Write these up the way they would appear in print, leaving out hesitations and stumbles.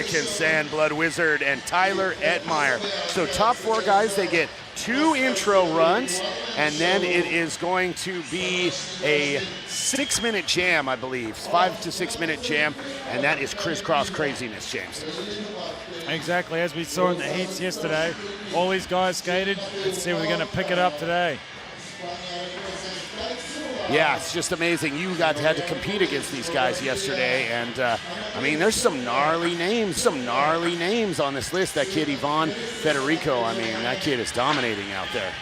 Anakin Sand, Blood Wizard, and Tyler Etmeyer. So top 4 guys, they get 2 intro runs, and then it is going to be a 6-minute jam, I believe. 5 to 6 minute jam, and that is crisscross craziness, James. Exactly, as we saw in the heats yesterday. All these guys skated. Let's see if we're going to pick it up today. Yeah, it's just amazing. You had to compete against these guys yesterday, and I mean, there's some gnarly names on this list. That kid Ivan Federico, I mean, that kid is dominating out there.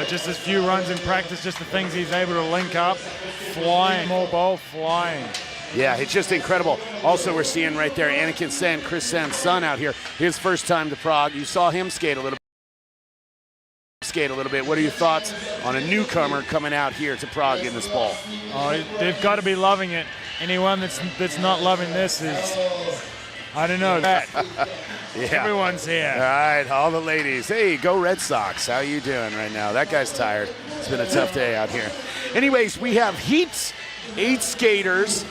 Just his few runs in practice, just the things he's able to link up, flying, more ball, flying. Yeah, it's just incredible. Also, we're seeing right there Anakin Sen, Chris Sen's son out here. His first time to Prague. You saw him skate a little bit. What are your thoughts on a newcomer coming out here to Prague in this bowl? Oh, they've got to be loving it. Anyone that's not loving this is, I don't know, that. Yeah. Everyone's here. All right, all the ladies. Hey, go Red Sox. How you doing right now? That guy's tired. It's been a tough day out here. Anyways, we have heats, 8 skaters.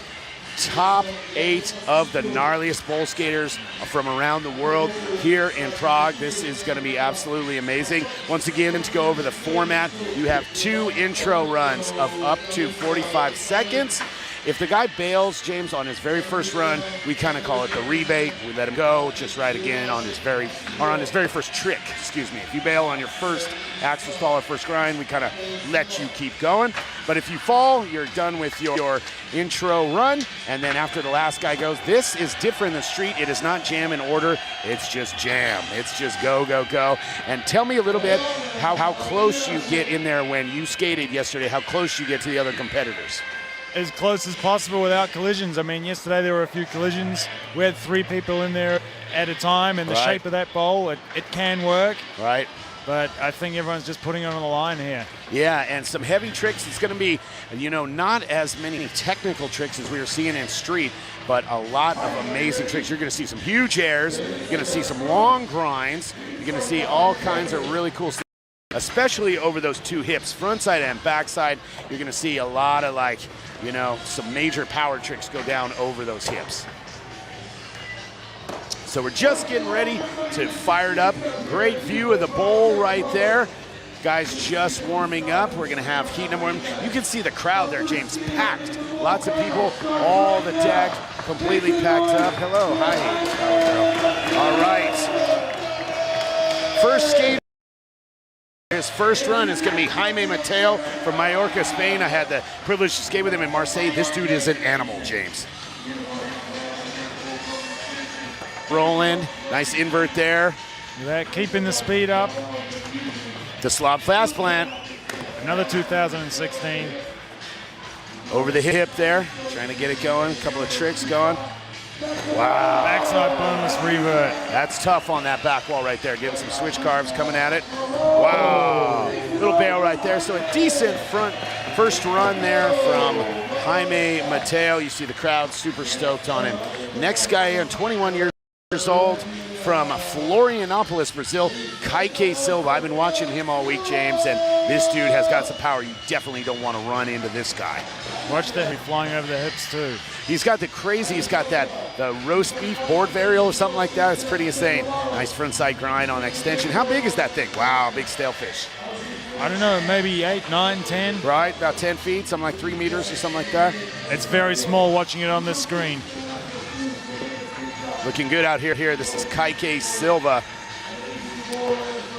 Top 8 of the gnarliest bowl skaters from around the world here in Prague. This is going to be absolutely amazing. Once again, to go over the format, you have 2 intro runs of up to 45 seconds. If the guy bails, James, on his very first run, we kind of call it the rebate. We let him go, just right again on his very first trick, excuse me. If you bail on your first axle stall or first grind, we kind of let you keep going. But if you fall, you're done with your intro run, and then after the last guy goes, this is different in the street. It is not jam in order, it's just jam. It's just go, go, go. And tell me a little bit how close you get in there when you skated yesterday, how close you get to the other competitors. As close as possible without collisions. I mean, yesterday there were a few collisions. We had 3 people in there at a time, and the shape of that bowl, it can work. Right. But I think everyone's just putting it on the line here. Yeah, and some heavy tricks. It's going to be, not as many technical tricks as we were seeing in street, but a lot of amazing tricks. You're going to see some huge airs. You're going to see some long grinds. You're going to see all kinds of really cool stuff, especially over those 2 hips, front side and back side. You're going to see a lot of some major power tricks go down over those hips. So we're just getting ready to fire it up. Great view of the bowl right there. Guys just warming up. We're gonna have heat number 1. You can see the crowd there, James, packed. Lots of people, all the deck, completely packed up. Hello, hi. All right. First skate. His first run is going to be Jaime Mateo from Mallorca, Spain. I had the privilege to skate with him in Marseille. This dude is an animal, James. Roland, nice invert there. That keeping the speed up. The Slob fast plant. Another 2016. Over the hip there, trying to get it going. A couple of tricks going. Wow. Backside bonus revert. That's tough on that back wall right there. Getting some switch carves coming at it. Wow. Little bail right there. So a decent first run there from Jaime Mateo. You see the crowd super stoked on him. Next guy, 21 years old, from Florianopolis, Brazil, Sk8 Silva. I've been watching him all week, James, and this dude has got some power. You definitely don't want to run into this guy. Watch that, he's flying over the hips too. He's got the roast beef board varial or something like that. It's pretty insane. Nice front side grind on extension. How big is that thing? Wow, big stalefish. I don't know, maybe 8, 9, 10. Right, about 10 feet, something like 3 meters or something like that. It's very small watching it on this screen. Looking good out here. This is Sk8 Silva.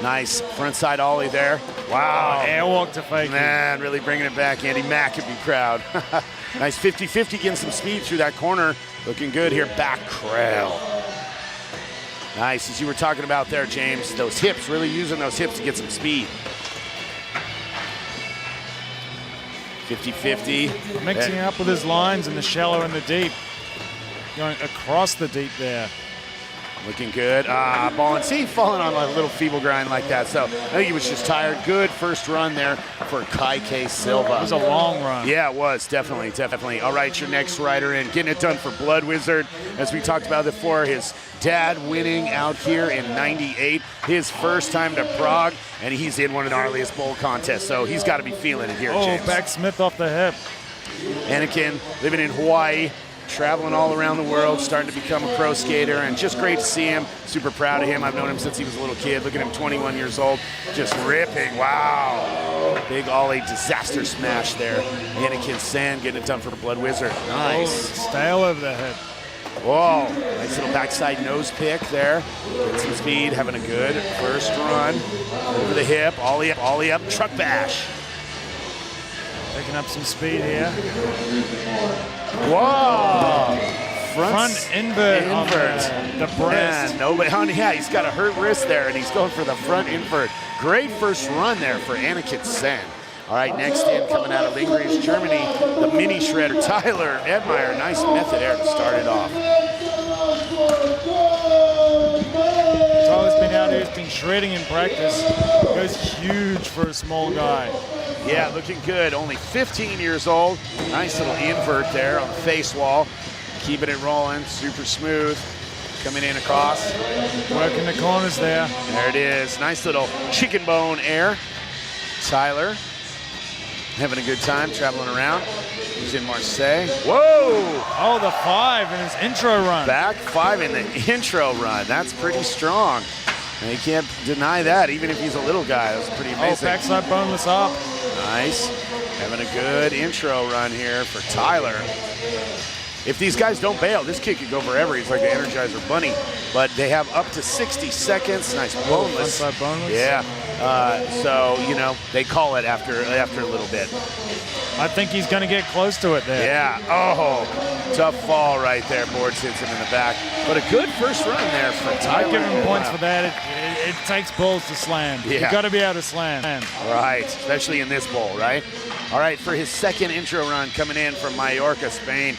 Nice front side ollie there. Wow. Airwalk to fake. Man, really bringing it back. Andy McAfee crowd. Nice 50-50, getting some speed through that corner. Looking good here. Back crail. Nice, as you were talking about there, James. Those hips, really using those hips to get some speed. 50-50. Mixing it up with his lines in the shallow and the deep. Going across the deep there. Looking good. Balling. See, falling on a little feeble grind like that. So I think he was just tired. Good first run there for Sk8 Silva. It was a long run. Yeah, it was. Definitely. All right, your next rider in. Getting it done for Blood Wizard. As we talked about before, his dad winning out here in '98. His first time to Prague, and he's in one of the gnarliest bowl contests. So he's got to be feeling it here, James. Back Smith off the hip. Anakin living in Hawaii. traveling all around the world, starting to become a pro skater, and just great to see him. Super proud of him. I've known him since he was a little kid. Look at him, 21 years old, just ripping. Wow. Big ollie disaster smash there. Anakin Sen getting it done for the Blood Wizard. Nice. Oh, stale over the head. Whoa, nice little backside nose pick there. Getting some speed, having a good first run. Over the hip, ollie up, truck bash. Picking up some speed here. Whoa! Front invert. On the breast. Yeah, he's got a hurt wrist there, and he's going for the front invert. Great first run there for Anakin Sen. All right, next in, coming out of Lingeries, Germany, the mini shredder, Tyler Edmeyer. Nice method there to start it off. Tyler's been out here, he's been shredding in practice. Goes huge for a small guy. Yeah, looking good. Only 15 years old. Nice little invert there on the face wall. Keeping it rolling, super smooth. Coming in across. Working the corners there. There it is. Nice little chicken bone air. Tyler having a good time traveling around. He's in Marseille. Whoa! Oh, the 5 in his intro run. Back 5 in the intro run. That's pretty strong. And you can't deny that, even if he's a little guy. That's pretty amazing. Oh, backside boneless up. Nice. Having a good intro run here for Tyler. If these guys don't bail, this kid could go forever. He's like the Energizer Bunny. But they have up to 60 seconds. Nice boneless. Frontside boneless. Yeah. So, you know, they call it after a little bit. I think he's going to get close to it there. Yeah. Oh, tough fall right there. Boards hits him in the back. But a good first run there for Tyler. I give him points for that. It takes balls to slam. Yeah. You've got to be able to slam. Right, especially in this bowl, right? All right, for his second intro run coming in from Mallorca, Spain,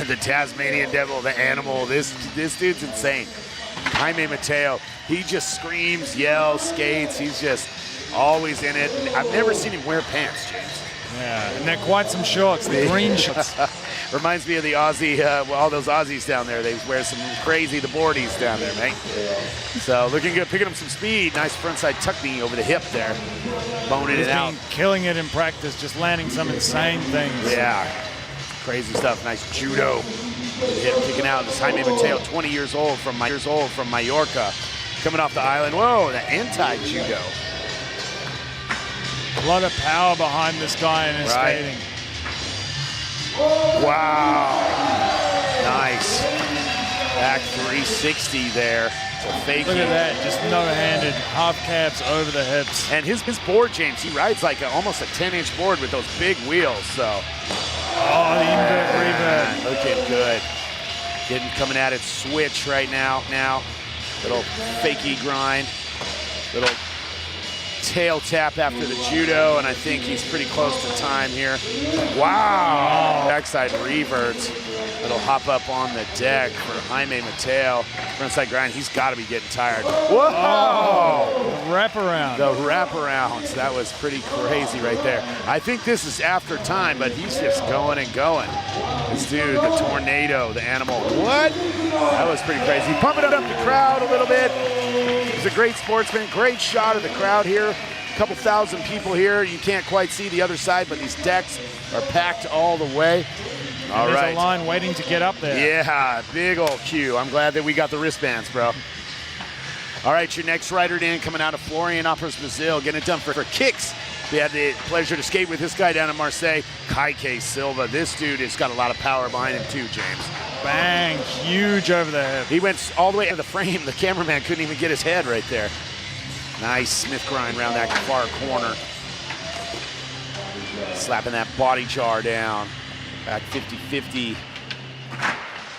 the Tasmanian Devil, the animal. This dude's insane. Jaime Mateo, he just screams, yells, skates. He's just always in it. I've never seen him wear pants, James. Yeah, and they're quite some shorts, the green shorts. Reminds me of the Aussie, all those Aussies down there. They wear some crazy, the boardies down there, mate. So looking good, picking up some speed. Nice frontside tuck knee over the hip there. Boning it out. Killing it in practice, just landing some insane things. Yeah, crazy stuff. Nice judo. Hip kicking out. This Jaime Mateo, 20 years old from Mallorca. Coming off the island. Whoa, the anti-judo. A lot of power behind this guy in his skating. Wow. Nice. Back 360 there. Fake. Look at that, just no-handed, half cabs over the hips. And his board, James, he rides like almost a 10-inch board with those big wheels, so. Oh, the invert revert. Looking good. Coming at it, switch right now. Little fakey grind. Little tail tap after the judo, and I think he's pretty close to time here. Wow! Backside reverts. Little hop up on the deck for Jaime Mateo. Frontside grind, he's got to be getting tired. Whoa! Oh, the wraparound. The wraparounds. That was pretty crazy right there. I think this is after time, but he's just going and going. This dude, the tornado, the animal. What? That was pretty crazy. Pumping up the crowd a little bit. He's a great sportsman. Great shot of the crowd here. A couple thousand people here. You can't quite see the other side, but these decks are packed all the way. All right. There's a line waiting to get up there. Yeah, big old queue. I'm glad that we got the wristbands, bro. All right, your next rider in coming out of Florianópolis, Brazil, getting it done for kicks. We had the pleasure to skate with this guy down in Marseille, Sk8 Silva. This dude has got a lot of power behind him too, James. Bang, huge over the head. He went all the way to the frame. The cameraman couldn't even get his head right there. Nice Smith grind around that far corner. Slapping that body jar down. Back 50-50.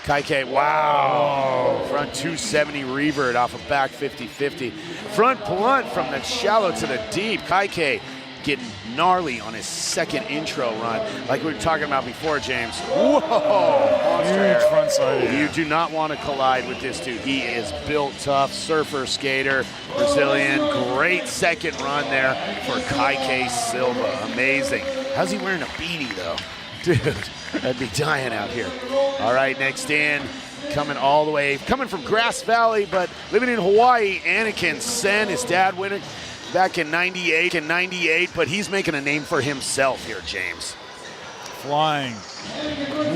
Sk8, wow. Front 270 revert off of back 50-50. Front blunt from the shallow to the deep. Sk8 getting gnarly on his second intro run. Like we were talking about before, James. Whoa! Huge front side. You do not want to collide with this dude. He is built tough, surfer, skater, Brazilian. Great second run there for Sk8 Silva. Amazing. How's he wearing a beanie, though? Dude, I'd be dying out here. All right, next in, coming all the way, coming from Grass Valley, but living in Hawaii, Anakin Sen. His dad winning back in 98, but he's making a name for himself here, James. flying.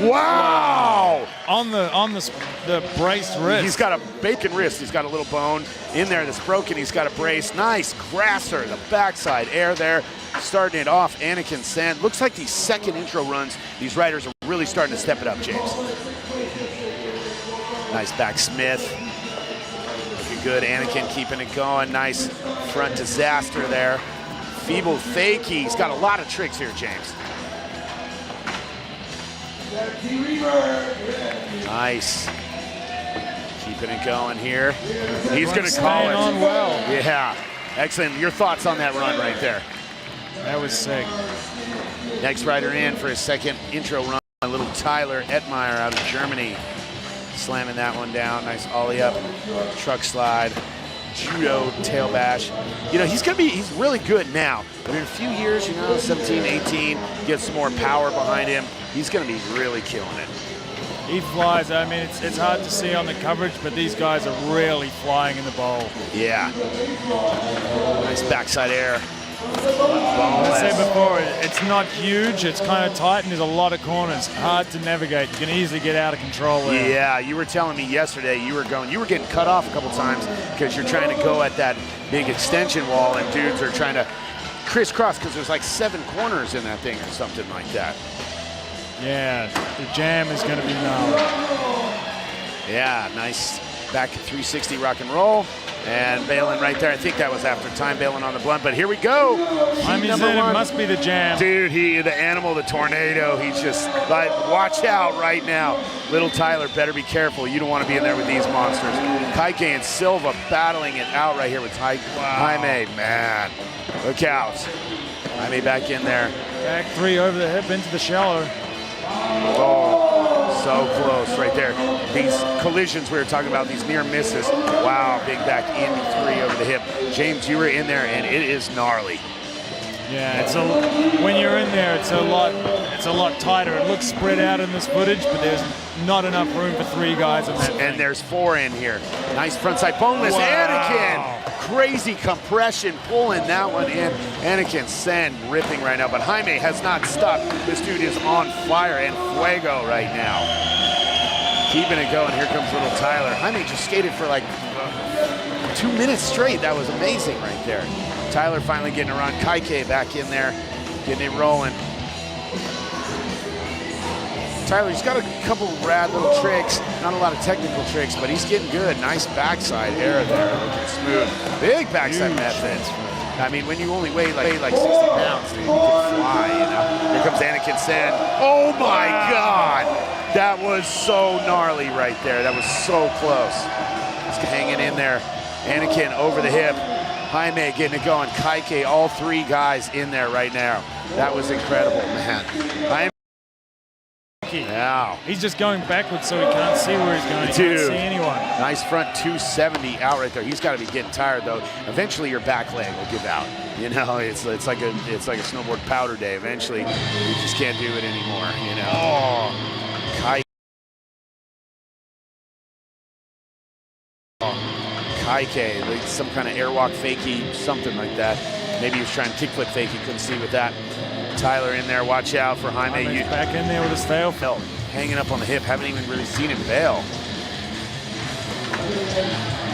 Wow! On the braced wrist. He's got a bacon wrist. He's got a little bone in there that's broken. He's got a brace. Nice grasser, the backside air there. Starting it off, Anakin Sand. Looks like these second intro runs, these riders are really starting to step it up, James. Nice back Smith. Looking good. Anakin keeping it going. Nice front disaster there. Feeble fakie. He's got a lot of tricks here, James. Nice. Keeping it going here. He's going to call it. On well. Yeah. Excellent. Your thoughts on that run right there? That was sick. Next rider in for his second intro run, a little Tyler Ettmeyer out of Germany. Slamming that one down. Nice ollie up, truck slide, judo tail bash. You know, he's really good now. But in a few years, you know, 17, 18, get some more power behind him. He's going to be really killing it. He flies. I mean, it's hard to see on the coverage, but these guys are really flying in the bowl. Yeah. Nice backside air. As I said before, it's not huge, it's kind of tight, and there's a lot of corners. Hard to navigate. You can easily get out of control there. Yeah, you were telling me yesterday you were getting cut off a couple times because you're trying to go at that big extension wall, and dudes are trying to crisscross because there's like 7 corners in that thing or something like that. Yeah, the jam is going to be gnarly. Yeah, nice back 360 rock and roll. And bailing right there. I think that was after time bailing on the blunt, but here we go. I mean, it must be the jam. Dude, the animal, the tornado, he's just like, watch out right now. Little Tyler, better be careful. You don't want to be in there with these monsters. Kaike and Silva battling it out right here with Jaime. Man, look out. Jaime back in there. Back 3 over the hip into the shallow. Oh, so close right there. These collisions we were talking about, these near misses. Wow, big back in 3 over the hip. James, you were in there, and it is gnarly. Yeah, when you're in there, it's a lot tighter. It looks spread out in this footage, but there's not enough room for 3 guys in that thing. And there's 4 in here. Nice frontside boneless. Wow. Anakin, crazy compression, pulling that one in. Anakin Sen ripping right now, but Jaime has not stopped. This dude is on fire and fuego right now. Keeping it going. Here comes little Tyler. Jaime just skated for like 2 minutes straight. That was amazing right there. Tyler finally getting around. Kaike back in there, getting it rolling. Tyler's got a couple rad little tricks, not a lot of technical tricks, but he's getting good. Nice backside air there, looking smooth. Big backside method. I mean, when you only weigh like 60 pounds, dude, you can fly, you know. Here comes Anakin Sen. Oh my God! That was so gnarly right there. That was so close. Just hanging in there. Anakin over the hip. Jaime getting it going. Kaike, all 3 guys in there right now. That was incredible, man. Jaime. Yeah. He's just going backwards so he can't see where he's going. He can't see anyone. Nice front 270 out right there. He's got to be getting tired though. Eventually your back leg will give out. You know, it's like a snowboard powder day. Eventually you just can't do it anymore, you know. Oh, Kaike, like some kind of airwalk fakie, something like that. Maybe he was trying to kickflip fake. He couldn't see with that. Tyler in there. Watch out for Jaime. Back in there with his tail. Hanging up on the hip. Haven't even really seen him bail.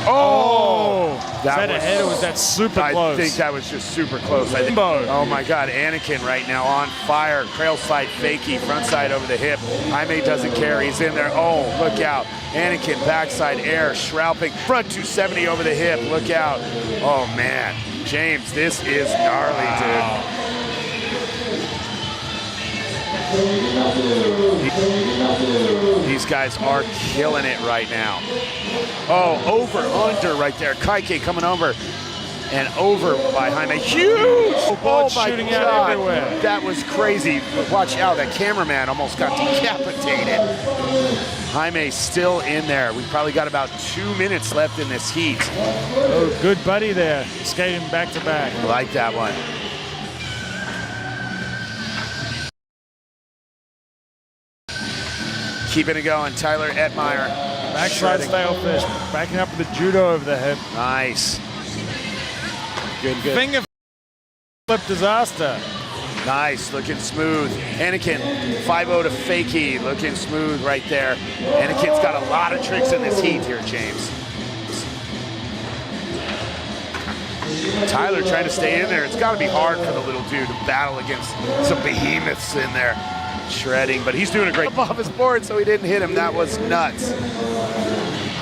Oh! Was that ahead or was that super close? I think that was just super close. Oh my God, Anakin right now on fire. Trail slide fakie, front side over the hip. Jaime doesn't care, he's in there. Oh, look out. Anakin backside air, shrouping, front 270 over the hip, look out. Oh man, James, this is gnarly, dude. These guys are killing it right now. Oh, over, under right there. Kaike coming over and over by Jaime. Huge! Oh my shooting God. Out everywhere. That was crazy. Watch out, that cameraman almost got decapitated. Jaime's still in there. We've probably got about 2 minutes left in this heat. Oh, good buddy there. Skating back to back. I like that one. Keeping it going, Tyler Ettmeyer. Backside style fish, backing up with the judo over the hip. Nice. Good. Finger flip disaster. Nice, looking smooth. Anakin, 5-0 to Fakie, looking smooth right there. Anakin's got a lot of tricks in this heat here, James. Tyler trying to stay in there. It's got to be hard for the little dude to battle against some behemoths in there. Shredding, but he's doing a great job off his board, so he didn't hit him. That was nuts.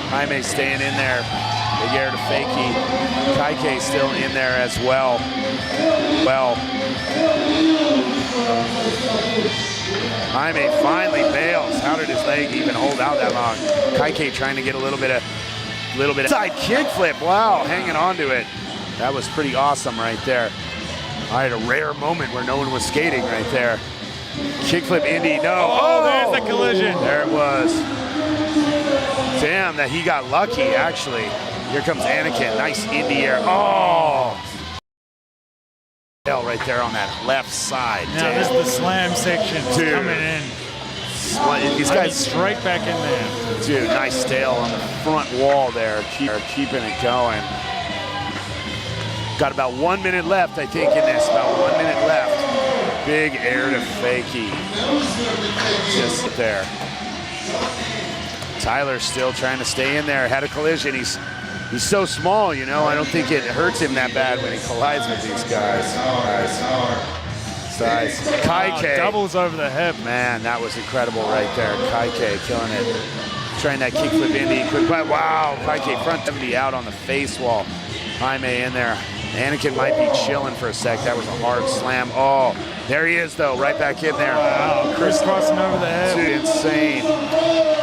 Jaime staying in there. Big air to Fakie. Kaike still in there as well. Jaime finally bails. How did his leg even hold out that long? Kaike trying to get a little bit of side kickflip. Wow, hanging on to it. That was pretty awesome right there. I had a rare moment where no one was skating right there. Kickflip Indy, no. Oh, there's the collision. There it was. Damn, that he got lucky, actually. Here comes Anakin, nice Indy air. Oh! Right there on that left side. Now this is the slam section. Dude. Coming in. These guys straight back in there. Dude, nice tail on the front wall there, keeping it going. Got about 1 minute left, I think, in this. About 1 minute left. Big air to Fakie. Just there. Tyler's still trying to stay in there. Had a collision. He's so small, you know. I don't think it hurts him that bad when he collides with these guys. Size. Kaike. Wow, doubles over the hip. Man, that was incredible right there. Kaike killing it. Trying that kickflip Indy. Quick, wow. Kaike front 70 out on the face wall. Jaime in there. Anakin might be chilling for a sec. That was a hard slam. Oh, there he is, though, right back in there. Wow, crisscrossing over the head. Dude, insane.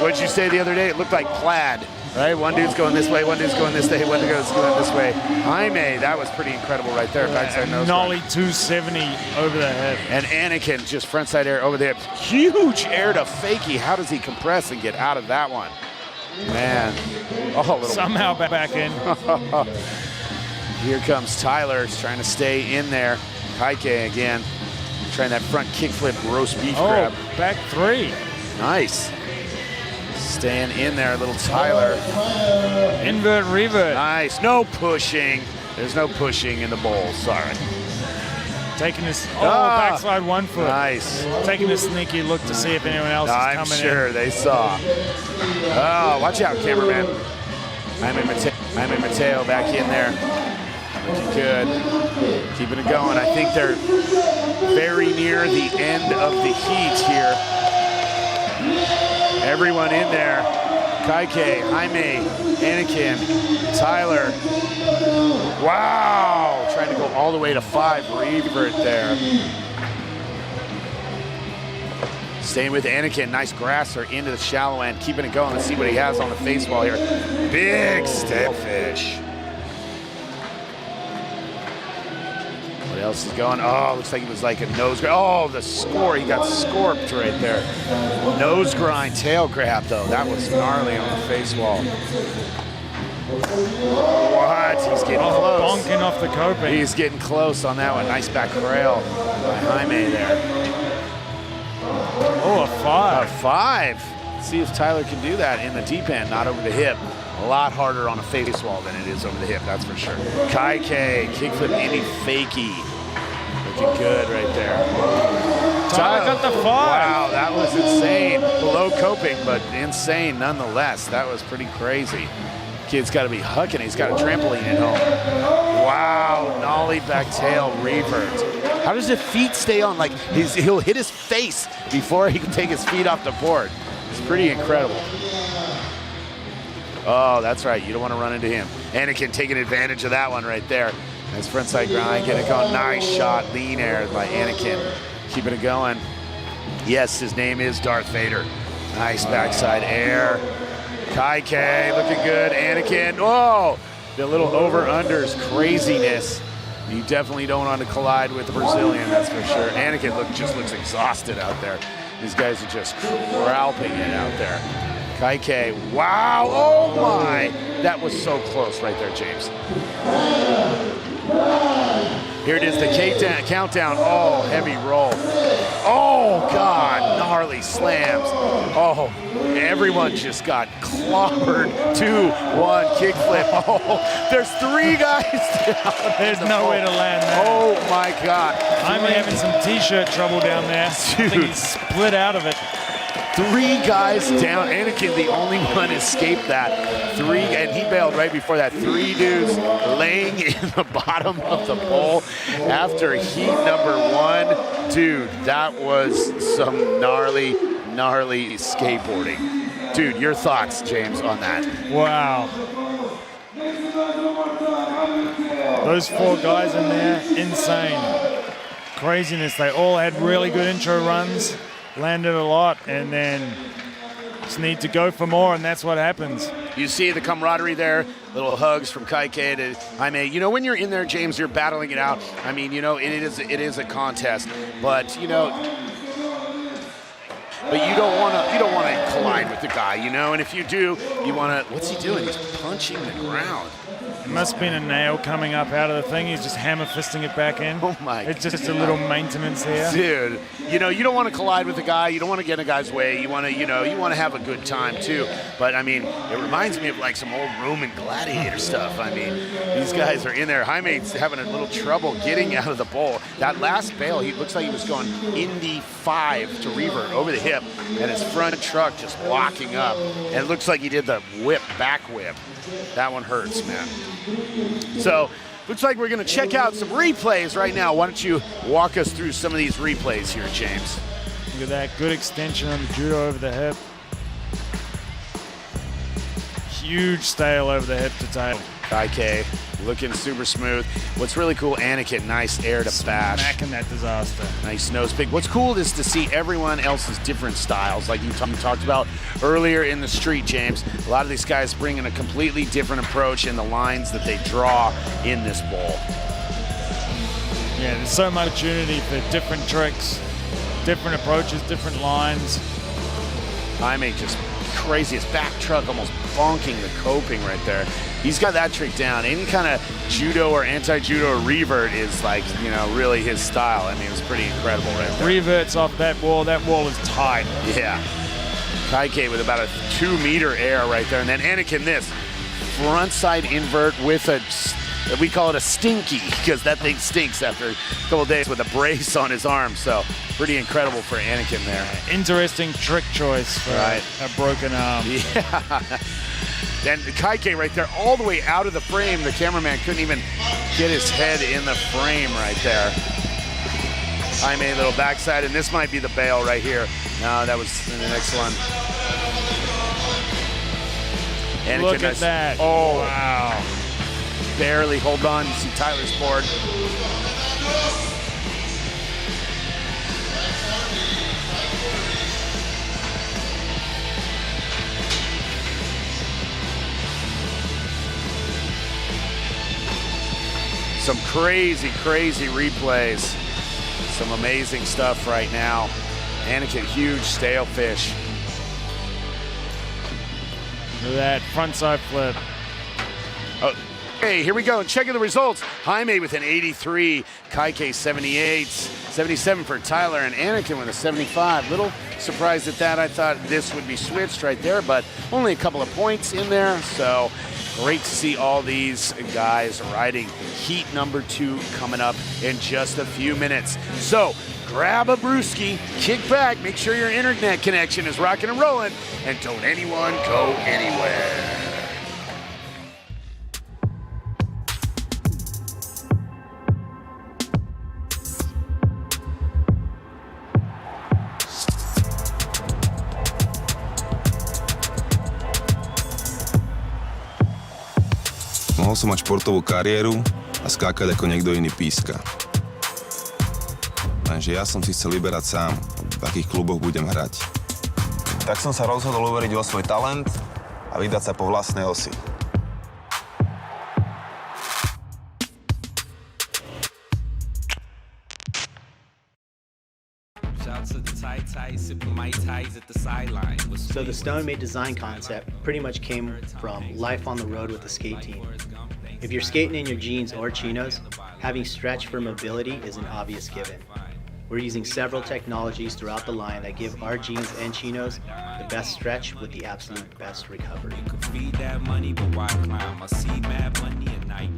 What did you say the other day? It looked like plaid, right? One dude's going this way, one dude's going this way, one dude's going this way. Jaime, that was pretty incredible right there. Backside nose. Nollie 270 over the head. And Anakin just frontside air over there. Huge air to Fakie. How does he compress and get out of that one? Man. Oh, somehow back in. Here comes Tyler, he's trying to stay in there. Kaike again, trying that front kickflip roast beef grab. Back three. Nice. Staying in there, little Tyler. Invert, revert. Nice, no pushing. There's no pushing in the bowl, sorry. Taking this, backside 1 foot. Nice. Taking a sneaky look to see if anyone else is coming in. I'm sure they saw. Oh, watch out, cameraman. Jaime Mateo back in there. Looking good. Keeping it going. I think they're very near the end of the heat here. Everyone in there. Kaike, Jaime, Anakin, Tyler. Wow! Trying to go all the way to 5. Revert there. Staying with Anakin. Nice grasser into the shallow end. Keeping it going. Let's see what he has on the face wall here. Big step fish. What else is going? Oh, looks like it was like a nose grind. Oh, the score. He got scorped right there. Nose grind, tail grab, though. That was gnarly on the face wall. What? He's getting close. Bonking off the coping. He's getting close on that one. Nice back rail by Jaime there. Oh, a 5. A 5. Let's see if Tyler can do that in the deep end, not over the hip. A lot harder on a face wall than it is over the hip, that's for sure. Kaike, kickflip Indy Fakie. Looking good right there. Tyler got the 5. Wow, that was insane. Below coping, but insane nonetheless. That was pretty crazy. Kid's got to be hucking. He's got a trampoline at home. Wow, nollie back tail revert. How does the feet stay on? Like, he'll hit his face before he can take his feet off the board. It's pretty incredible. Oh, that's right. You don't want to run into him. Anakin taking advantage of that one right there. Nice frontside grind. Getting it going. Nice shot. Lean air by Anakin. Keeping it going. Yes, his name is Darth Vader. Nice backside air. Kaike looking good. Anakin. Oh, the little over-unders craziness. You definitely don't want to collide with the Brazilian, that's for sure. Anakin just looks exhausted out there. These guys are just crowping it out there. Kaike, wow, oh my. That was so close right there, James. Here it is, the countdown. Oh, heavy roll. Oh, God, gnarly slams. Oh, Everyone just got clobbered. 2-1 kickflip. Oh, there's 3 guys down. There's no way to land that. Oh my God. I'm having some t-shirt trouble down there. Dude. I think he's split out of it. 3 guys down. Anakin, the only one, escaped that. 3, and he bailed right before that. 3 dudes laying in the bottom of the bowl after heat number 1. Dude, that was some gnarly skateboarding. Dude, your thoughts, James, on that? Wow. Those 4 guys in there, insane. Craziness. They all had really good intro runs, landed a lot, and then just need to go for more, and that's what happens. You see the camaraderie there, little hugs from Sk8 to Jaime. You know, when you're in there, James, you're battling it out. I mean, you know, it is a contest, but you know, but you don't want to collide with the guy, you know. And if you do, you want to. What's he doing? He's punching the ground. It must have been a nail coming up out of the thing. He's just hammer fisting it back in. Oh my! It's just a little maintenance here, dude. You know, you don't want to collide with the guy. You don't want to get in a guy's way. You want to, you know, you want to have a good time too. But I mean, it reminds me of like some old Roman gladiator stuff. I mean, these guys are in there. Jaime's having a little trouble getting out of the bowl. That last bail, he looks like he was going Indy 5 to revert over the hip, and his front truck just locking up. And it looks like he did the back whip. That one hurts, man. So, looks like we're going to check out some replays right now. Why don't you walk us through some of these replays here, James? Look at that, good extension on the judo over the hip. Huge stale over the hip to tail. Sk8 looking super smooth. What's really cool, Anakin, nice air to bash. Smacking that disaster. Nice nose pick. What's cool is to see everyone else's different styles, like you talked about earlier in the street, James. A lot of these guys bring in a completely different approach in the lines that they draw in this bowl. Yeah, there's so much opportunity for different tricks, different approaches, different lines. Jaime just crazy. His back truck almost bonking the coping right there. He's got that trick down. Any kind of judo or anti-judo or revert is like, you know, really his style. I mean, it was pretty incredible right there. Reverts off that wall. That wall is tight. Yeah. Sk8 with about a 2-meter air right there. And then Anakin, this frontside invert with a, we call it a stinky, because that thing stinks after a couple days with a brace on his arm. So pretty incredible for Anakin there. Interesting trick choice for a broken arm. Yeah. Then Sk8 right there, all the way out of the frame. The cameraman couldn't even get his head in the frame right there. Jaime, a little backside, and this might be the bail right here. No, that was in the next one. Anakin, look at that. Oh, wow. Barely hold on. You see Tyler's board. Some crazy replays. Some amazing stuff right now. Anakin, huge stale fish. Look at that frontside flip. Oh, hey, here we go. And checking the results. Jaime with an 83, Sk8 78, 77 for Tyler, and Anakin with a 75. Little surprised at that. I thought this would be switched right there, but only a couple of points in there. So great to see all these guys riding heat number 2 coming up in just a few minutes. So grab a brewski, kick back, make sure your internet connection is rocking and rolling, and don't anyone go anywhere. Mohol som mať športovú kariéru a skákať ako niekto iný píska. Lenže ja som si chcel vyberať sám, v akých kluboch budem hrať. Tak som sa rozhodol uveriť vo svoj talent a vydať sa po vlastnej osi. So the Stone-made design concept pretty much came from life on the road with the skate team. If you're skating in your jeans or chinos, having stretch for mobility is an obvious given. We're using several technologies throughout the line that give our jeans and chinos the best stretch with the absolute best recovery. Feed that money, but why climb? I see mad money at night.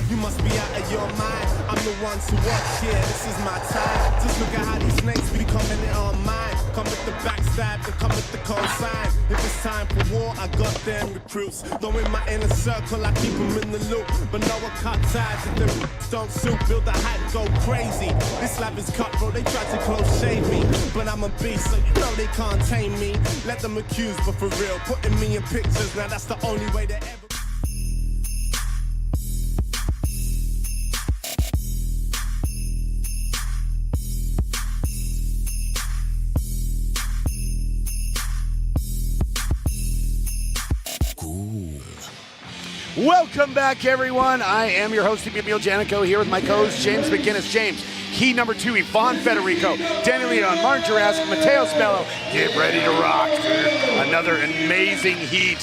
You must be out of your mind. I'm the one to watch, yeah, this is my time. Just look at how these snakes be coming in on mine. Come with the backstab and come with the cold sign. If it's time for war, I got them recruits. Though in my inner circle, I keep them in the loop. But no one cut ties if them don't suit. Build a hype, go crazy. This life is cutthroat, they try to close shave me. But I'm a beast, so you know they can't tame me. Let them accuse, but for real, putting me in pictures, now that's the only way to ever. Welcome back, everyone. I am your host, Emil Janico, here with my co-host, James McGinnis. James, key number 2, Ivan Federico, Danny Leon, Martin Jurassic, Mateo Smello. Get ready to rock, dude. Another amazing heat.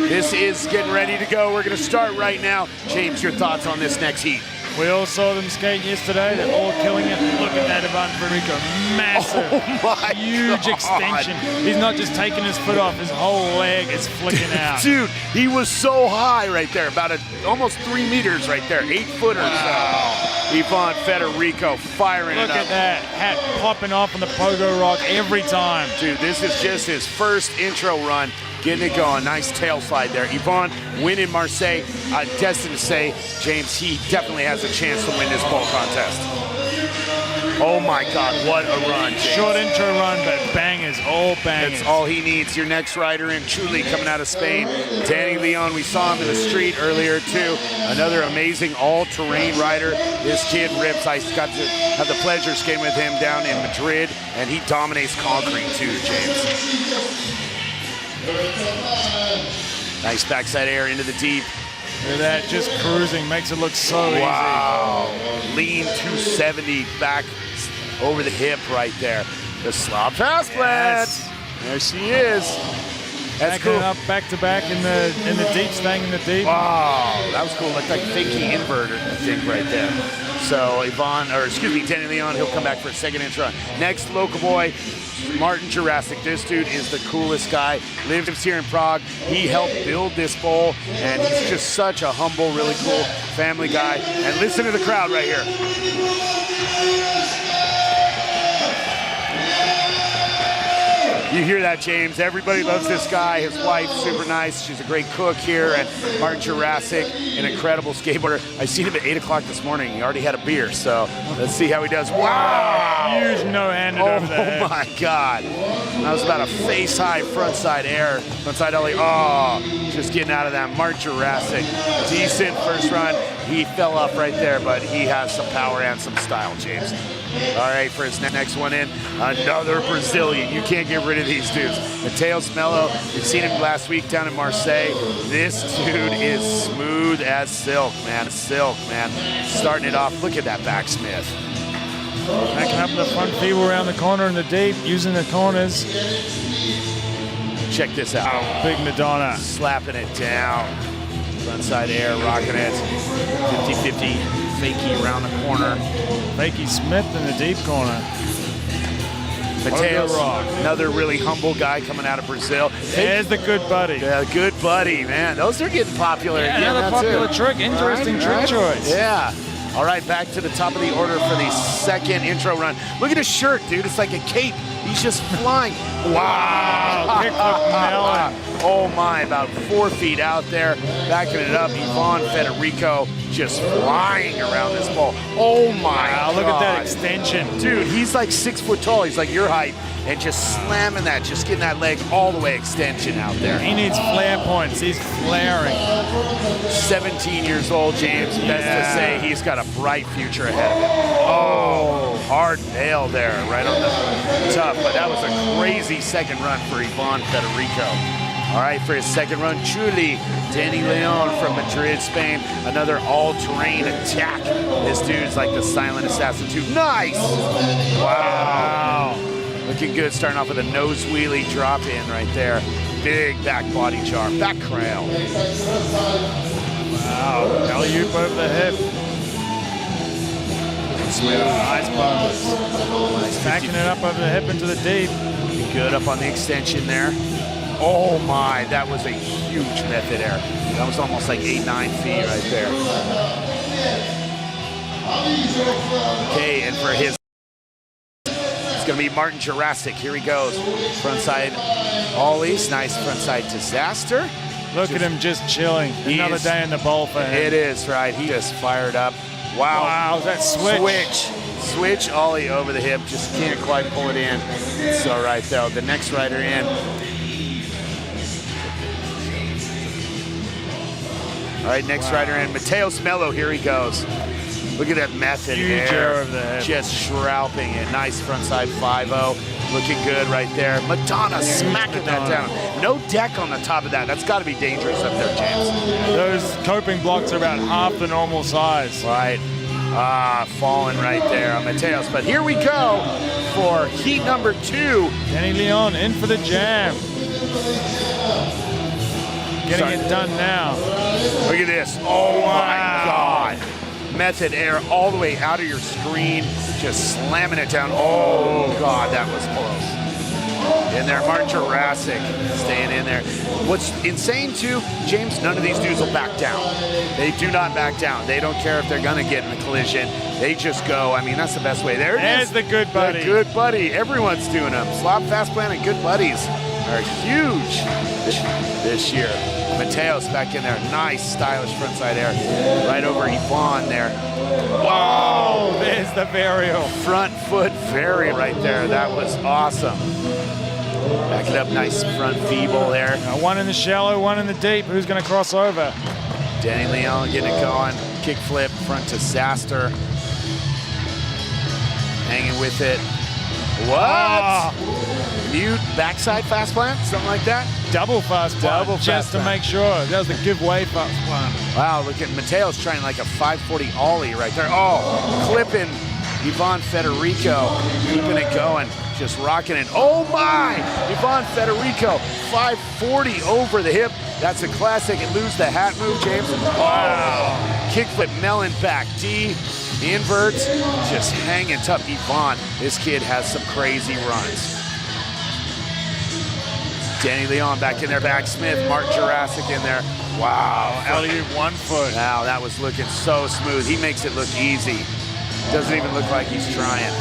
This is getting ready to go. We're going to start right now. James, your thoughts on this next heat? We all saw them skate yesterday. They're all killing it. Look at that Ivan Federico. Massive, huge extension. He's not just taking his foot off. His whole leg is flicking out. Dude, he was so high right there. About almost 3 meters right there. 8 foot or so. Ivan Federico firing it up. Look at that. Hat popping off on the pogo rock every time. Dude, this is just his first intro run. Getting it going. Nice tail slide there. Ivan win in Marseille. Destined to say, James, he definitely has a chance to win this pole contest. Oh my God, what a run, James. Short intro run, but bangers, all bangers. That's all he needs. Your next rider in, truly coming out of Spain, Danny Leon. We saw him in the street earlier too. Another amazing all-terrain rider. This kid rips. I got to have the pleasure of skating with him down in Madrid, and he dominates concrete too, James. Nice backside air into the deep. Look at that, just cruising, makes it look so easy. Wow, lean 270 back over the hip right there. The slop pass plant. Yes. There she is. That's Backing cool. it up back to back in the deep, staying in the deep. Wow, that was cool. Looked like fakie inverter, I think, right there. So Danny Leon, he'll come back for a second intro. Next, local boy, Martin Jurassic. This dude is the coolest guy. Lives here in Prague. He helped build this bowl, and he's just such a humble, really cool family guy. And listen to the crowd right here. You hear that, James? Everybody loves this guy. His wife's super nice. She's a great cook here. And Martin Jurassic, an incredible skateboarder. I seen him at 8 o'clock this morning. He already had a beer, so let's see how he does. Wow! Huge no-handed over there. Oh my God. That was about a face-high frontside air. Frontside ollie. Oh, just getting out of that. Martin Jurassic, decent first run. He fell off right there, but he has some power and some style, James. All right, for his next one in, another Brazilian. You can't get rid of these dudes. Mateo Smello, you've seen him last week down in Marseille. This dude is smooth as silk, man. Silk, man. Starting it off. Look at that backsmith. Backing up the front feeble around the corner in the deep, using the corners. Check this out. Oh, big Madonna. Slapping it down. Frontside air, rocking it. 50-50, fakie around the corner. Fakey Smith in the deep corner. Mateo's another really humble guy coming out of Brazil. There's the good buddy. Yeah, good buddy, man. Those are getting popular. Yeah, again another now, popular too. trick. Interesting trick choice. Yeah. All right, back to the top of the order for the second intro run. Look at his shirt, dude. It's like a cape. He's just flying. Wow. Kickflip melon. Oh my, about 4 feet out there. Backing it up, Ivan Federico just flying around this ball. Oh my Wow, look at that God. extension. Dude, he's like 6 foot tall. He's like your height. And just slamming that, just getting that leg all the way extension out there. He needs flare points. He's flaring. 17 years old, James. Best to say he's got a bright future ahead of him. Oh, hard nail there, right on the top. But that was a crazy second run for Ivan Federico. All right, for his second run, Chuli, Danny Leon from Madrid, Spain. Another all-terrain attack. This dude's like the silent assassin too. Nice! Wow. Looking good, starting off with a nose wheelie drop in right there. Big back body jar, back crail. Wow, alley-oop over the hip. Nice pose. Nice Backing it up over the hip into the deep. Good up on the extension there. Oh my, that was a huge method air. That was almost like 8-9 feet right there. Okay, and for his, it's gonna be Martin Jurassic. Here he goes. Frontside ollies, nice frontside disaster. Look at him just chilling. Another day in the bowl for him. It is, right? He just fired up. Wow. Wow, that switch. Switch ollie over the hip. Just can't quite pull it in. It's all right, though. The next rider in. All right, next rider in. Mateus Melo, here he goes. Look at that method Huge air. air over the head. Just shrouping it. Nice frontside 5-0. Looking good right there. Madonna smacking that down. No deck on the top of that. That's got to be dangerous up there, James. Those coping blocks are about half the normal size. Right. Falling right there on Mateus. But here we go for heat number 2. Danny Leon in for the jam. Getting it done now. Look at this. Oh my God. Method air all the way out of your screen. Just slamming it down. Oh God, that was close. In there, Martin Jurassic staying in there. What's insane too, James, none of these dudes will back down. They do not back down. They don't care if they're gonna get in a collision. They just go. I mean, that's the best way. There it is. There's the good buddy. The good buddy. Everyone's doing them. Slop Fast Plan and good buddies are huge this year. Mateus back in there. Nice, stylish frontside air. Right over Ivan there. Oh, there's the varial. Front foot varial right there. That was awesome. Back it up, nice front feeble there. One in the shallow, one in the deep. Who's going to cross over? Danny Leon getting it going. Kick flip, front disaster. Hanging with it. What? Mute backside fast plant, something like that? Double fast plant, Double just fast to plant. make sure. That was the giveaway fast plant. Wow, look at Mateus trying like a 540 ollie right there. Oh, clipping Ivan Federico, keeping it going, just rocking it. Oh my, Ivan Federico, 540 over the hip. That's a classic. And lose the hat move, James. Wow. Kickflip melon back D. Inverts, just hanging tough. Ivan, this kid has some crazy runs. Danny Leon back in there, backsmith. Martin Jurassic in there. Wow, alley-oop 1 foot. Wow, that was looking so smooth. He makes it look easy. Doesn't even look like he's trying.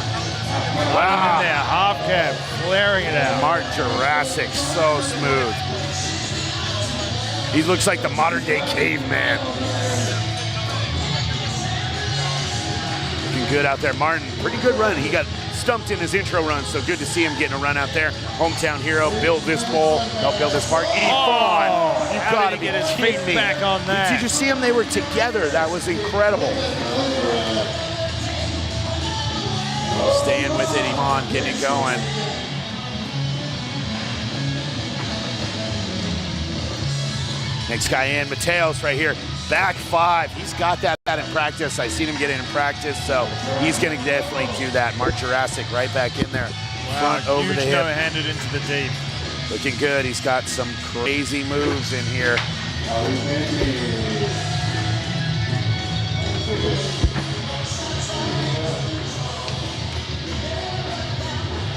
Wow. In there, half cab, flaring it out. Martin Jurassic, so smooth. He looks like the modern day caveman. Looking good out there. Martin, pretty good run. He got stumped in his intro run, so good to see him getting a run out there. Hometown hero, build this bowl, help build this park. Ivan, you've got to get his kidding feet me. back on that. Did you see them? They were together. That was incredible. Staying with it, Ivan, getting it going. Next guy in, Mateus right here. Back 5. He's got that in practice. I've seen him get it in practice, so he's going to definitely do that. Mark Jurassic right back in there. Wow, Front over the hip. no-handed into the deep. Looking good. He's got some crazy moves in here.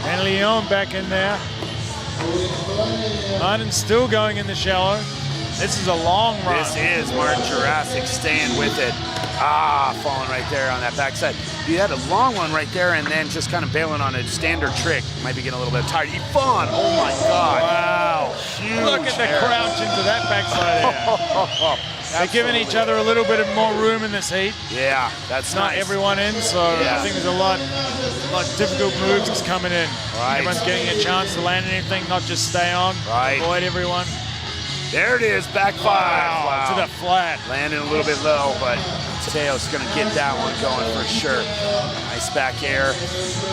And Leon back in there. Martin's still going in the shallow. This is a long run. This is Martin Jurassic staying with it. Falling right there on that backside. He had a long one right there and then just kind of bailing on a standard trick. Might be getting a little bit tired. Yvonne, oh my God. Wow. Huge Look at the error. crouch into that backside air. They're giving each other a little bit of more room in this heat. Yeah, that's Not nice. everyone in, so Yeah. I think there's a lot difficult moves coming in. Right. Everyone's getting a chance to land anything, not just stay on, Right. avoid everyone. There it is, back five. Wow. To the flat. Landing a little bit low, but Mateo's gonna get that one going for sure. Nice back air.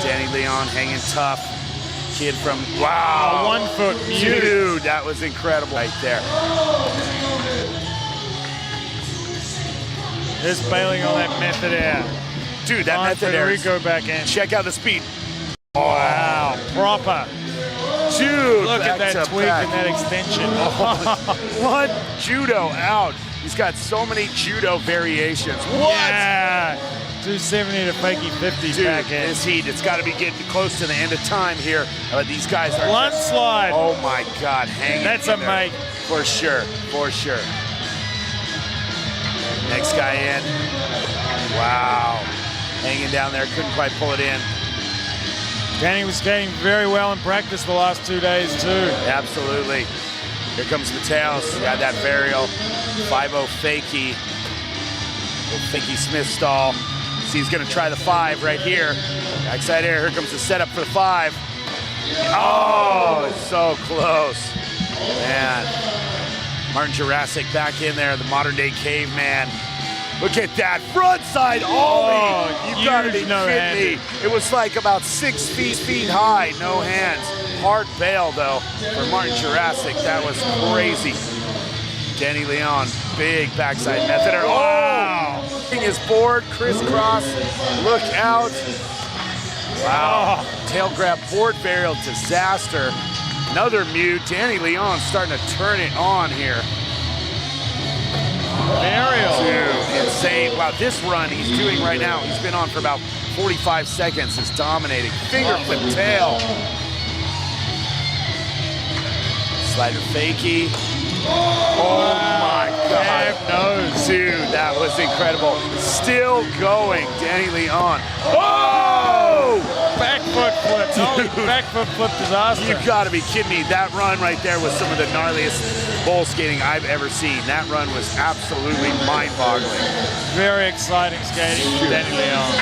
Danny Leon hanging tough. Kid from, wow. 1 foot mute. Dude, that was incredible right there. Just bailing on that method air. Dude, that Fine, method air. Federico back in. Check out the speed. Wow, proper. Dude, Look at back that to tweak back. and that extension. What? Judo out. He's got so many judo variations. What? Yeah. 270 to fakie 50s Dude, back in. this heat, it's got to be getting close to the end of time here. These guys are Blunt just- slide. Oh my God, hanging That's in a there. make. For sure, for sure. Next guy in. Wow. Hanging down there, couldn't quite pull it in. Danny was skating very well in practice the last 2 days too. Absolutely. Here comes Mateos. Got that varial. 5-0 fakie. Little fakie Smith stall. See, he's gonna try the 5 right here. Backside air, here comes the setup for the 5. Oh, it's so close. Man. Martin Jurassic back in there, the modern day caveman. Look at that frontside ollie. You gotta be huge kidding no-handed. me. It was like about 6 feet high, no hands. Hard bail though for Martin Jurassic. That was crazy. Danny Leon, big backside method. Wow. Oh, his board, crisscross. Look out. Wow. Tail grab board burial disaster. Another mute. Danny Leon starting to turn it on here. Burial. Dude, insane. Wow, this run he's doing right now, he's been on for about 45 seconds, is dominating. Finger flip tail. Slider fakie. Oh my God. Half nose. Dude, that was incredible. Still going, Danny Leon. Oh! Back foot flip. Holy Dude. back foot flip disaster. You gotta be kidding me. That run right there was some of the gnarliest bowl skating I've ever seen. That run was absolutely mind-boggling. Very exciting skating from Danny Leon.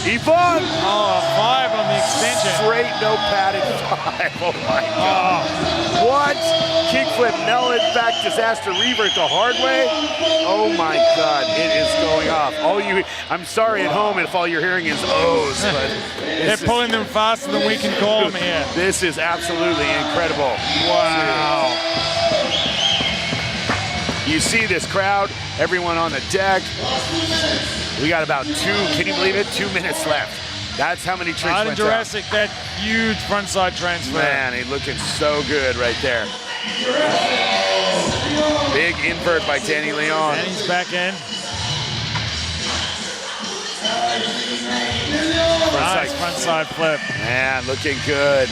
Yvonne! Oh, a 5 on the extension. Straight, no padded 5. Oh my God. What? Kickflip, melon, back disaster revert the hard way. Oh my God, it is going off. I'm sorry at home if all you're hearing is O's, but They're pulling them faster than we can call them here. This is absolutely incredible. Wow. You see this crowd, everyone on the deck. We got about can you believe it? 2 minutes left. That's how many tricks Martin went out. Jurassic, that huge frontside transfer. Man, he's looking so good right there. Big invert by Danny Leon. And he's back in. Nice frontside flip. Man, looking good.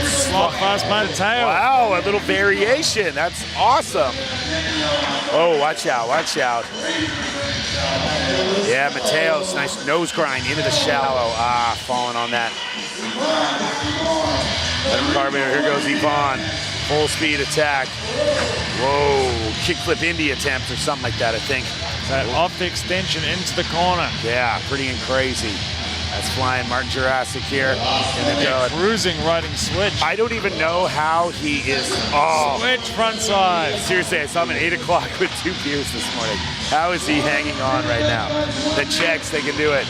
Slot fast by the tail. Wow, a little variation. That's awesome. Oh, watch out, watch out. Yeah, Mateos, nice nose grind into the shallow. Falling on that. Let him carve it. Here goes Yvonne. Full speed attack. Whoa, kickflip indie attempt or something like that, I think. That off the extension into the corner. Yeah, pretty and crazy. That's flying Martin Jurassic here. In the go. Cruising, riding switch. I don't even know how he is. Oh, Switch frontside. seriously, I saw him at 8 o'clock with 2 beers this morning. How is he hanging on right now? The Czechs, they can do it.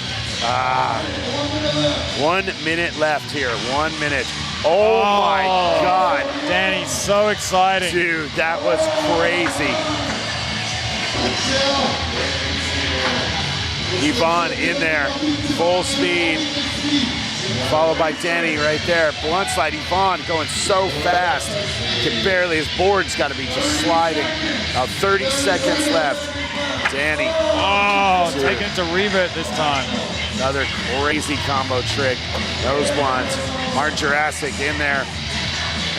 1 minute left here. 1 minute. Oh my God. Danny, so exciting. Dude, that was crazy. Yvonne in there, full speed, followed by Danny right there. Blunt slide, Yvonne going so fast, can barely, his board's got to be just sliding. Now 30 seconds left. Danny. Oh, taking it to revert this time. Another crazy combo trick. Nose blunt. Martin Jurassic in there,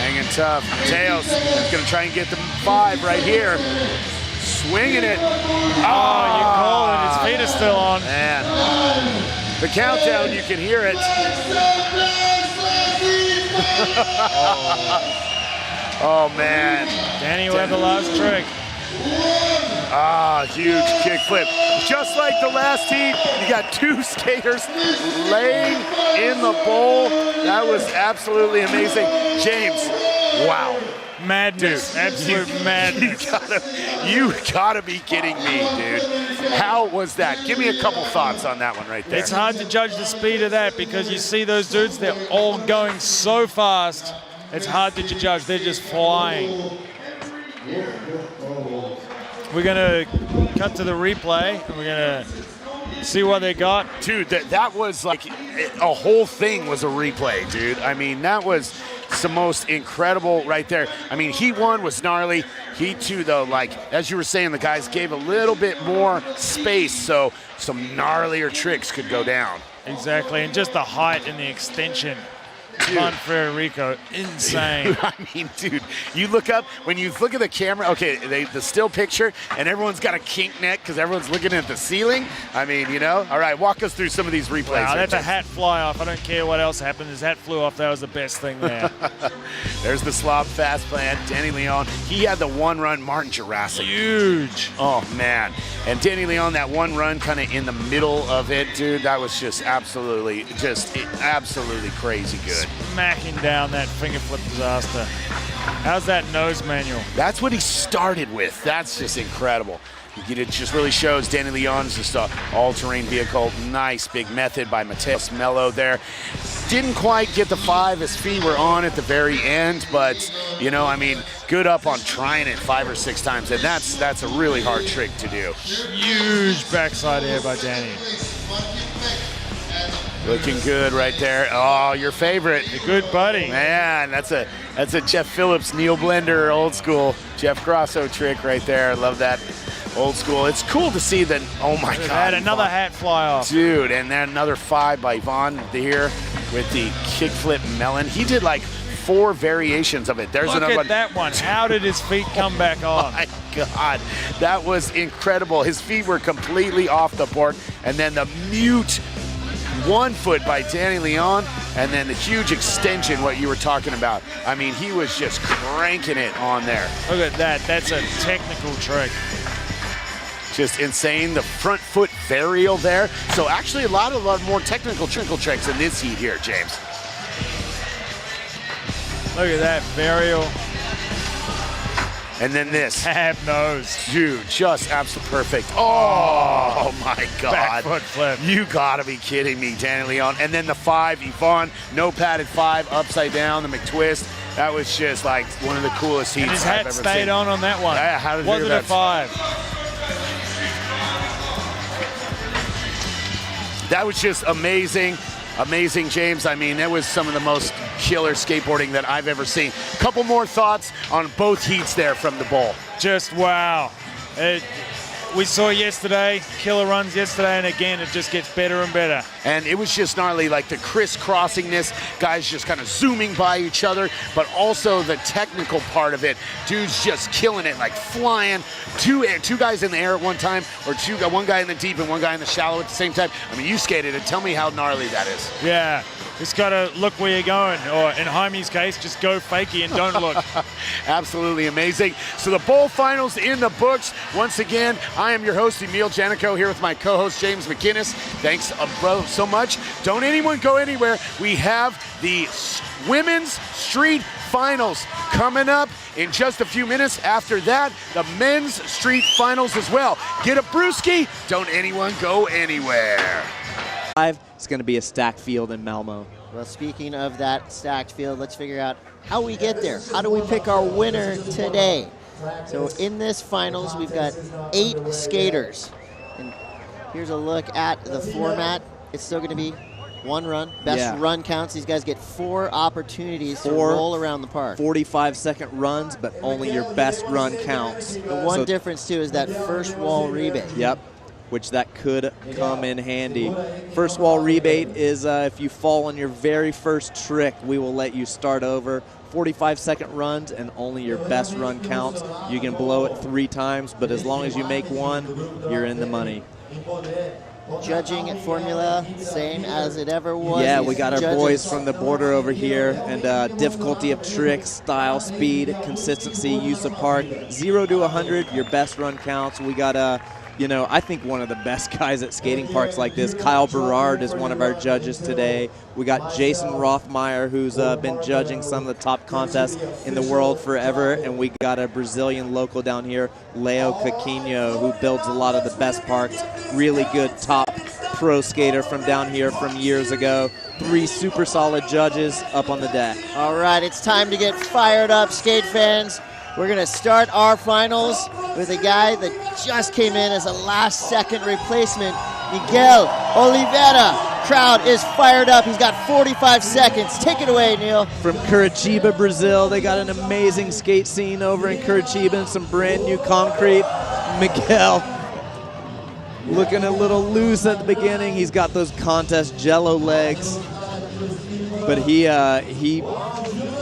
hanging tough. Tails gonna try and get the 5 right here. swinging it. Oh, you call it. His feet are still on. Man. The countdown, you can hear it. Oh, man. Danny will have the last trick. Ah, huge kickflip. Just like the last heat, you got two skaters laying in the bowl. That was absolutely amazing. James, wow. Madness, Dude, absolute madness. You gotta be kidding me, dude. How was that? Give me a couple thoughts on that one right there. It's hard to judge the speed of that because you see those dudes, they're all going so fast. It's hard to judge, they're just flying. We're gonna cut to the replay and we're gonna see what they got. Dude, that was like a whole thing was a replay, dude. I mean, that was the most incredible right there. I mean, Heat 1 was gnarly. Heat 2, though, like, as you were saying, the guys gave a little bit more space so some gnarlier tricks could go down. Exactly, and just the height and the extension. Juan Federico, insane. I mean, dude, you look up, when you look at the camera, okay, the still picture, and everyone's got a kink neck because everyone's looking at the ceiling. I mean, you know? All right, walk us through some of these replays. Wow, that's a hat fly off. I don't care what else happened. His hat flew off. That was the best thing there. There's the slob fast plan. Danny Leon, he had the one run. Martin Jurassic. Huge. Oh, man. And Danny Leon, that one run kind of in the middle of it, dude, that was just absolutely crazy good. Smacking down that finger flip disaster. How's that nose manual? That's what he started with. That's just incredible. It just really shows Danny Leon's just an all-terrain vehicle. Nice big method by Mateus Melo there. Didn't quite get the 5. His feet were on at the very end, but, you know, I mean, good up on trying it 5 or 6 times, and that's a really hard trick to do. Huge backside air by Danny. Looking good right there. Oh, your favorite. A good buddy. Man, that's a Jeff Phillips, Neil Blender, old school Jeff Grosso trick right there. I love that. Old school. It's cool to see that. Oh my God. Had another hat fly off. Dude, and then another 5 by Yvonne here with the kickflip melon. He did like 4 variations of it. There's Look another at one. That one. How did his feet come back on? My God, that was incredible. His feet were completely off the board, and then the mute 1 foot by Danny Leon, and then the huge extension, what you were talking about. I mean, he was just cranking it on there. Look at that. That's a technical trick. Just insane. The front foot varial there. So actually a lot more technical trinkle tricks in this heat here, James. Look at that varial. And then this. Tab nose. Dude, just absolutely perfect. Oh my God. Back foot flip. You gotta be kidding me, Danny Leon. And then the 5, Yvonne, no padded 5, upside down, the McTwist. That was just like one of the coolest heats and his I've hat ever stayed seen. on that one. Yeah, how did Wasn't you do a that? 5. That was just amazing. Amazing, James. I mean, that was some of the most killer skateboarding that I've ever seen. Couple more thoughts on both heats there from the bowl. Just wow. We saw yesterday, killer runs yesterday, and again, it just gets better and better. And it was just gnarly, like the crisscrossingness, guys just kind of zooming by each other, but also the technical part of it. Dudes just killing it, like flying. Two guys in the air at one time, or one guy in the deep and one guy in the shallow at the same time. I mean, you skated it. Tell me how gnarly that is. Yeah. Just got to look where you're going, or in Jaime's case, just go fakey and don't look. Absolutely amazing. So the bowl finals in the books. Once again, I am your host, Emil Janico, here with my co-host, James McInnes. Thanks, bro, so much. Don't anyone go anywhere. We have the Women's Street Finals coming up in just a few minutes. After that, the Men's Street Finals as well. Get a brewski. Don't anyone go anywhere. It's going to be a stacked field in Malmo. Well, speaking of that stacked field, let's figure out how we get there. How do we pick our winner today? So in this finals, we've got 8 skaters. And here's a look at the format. It's still going to be 1 run. Best run counts. These guys get 4 opportunities to roll around the park. 45-second runs, but only your best run counts. The one difference, too, is that first wall rebate. Yep. which that could come in handy. First wall rebate is if you fall on your very first trick, we will let you start over. 45-second runs, and only your best run counts. You can blow it 3 times, but as long as you make one, you're in the money. Judging formula, same as it ever was. Yeah, we got our boys from the border over here, and difficulty of tricks, style, speed, consistency, use of park. 0 to 100, your best run counts. We got you know, I think one of the best guys at skating parks like this, Kyle Berard, is one of our judges today. We got Jason Rothmeyer, who's been judging some of the top contests in the world forever, and we got a Brazilian local down here, Leo Caquinho, who builds a lot of the best parks. Really good top pro skater from down here from years ago. 3 super solid judges up on the deck. All right, it's time to get fired up, skate fans. We're going to start our finals with a guy that just came in as a last-second replacement, Miguel Oliveira. Crowd is fired up. He's got 45 seconds. Take it away, Neil. From Curitiba, Brazil. They got an amazing skate scene over in Curitiba and some brand new concrete. Miguel looking a little loose at the beginning. He's got those contest jello legs. But he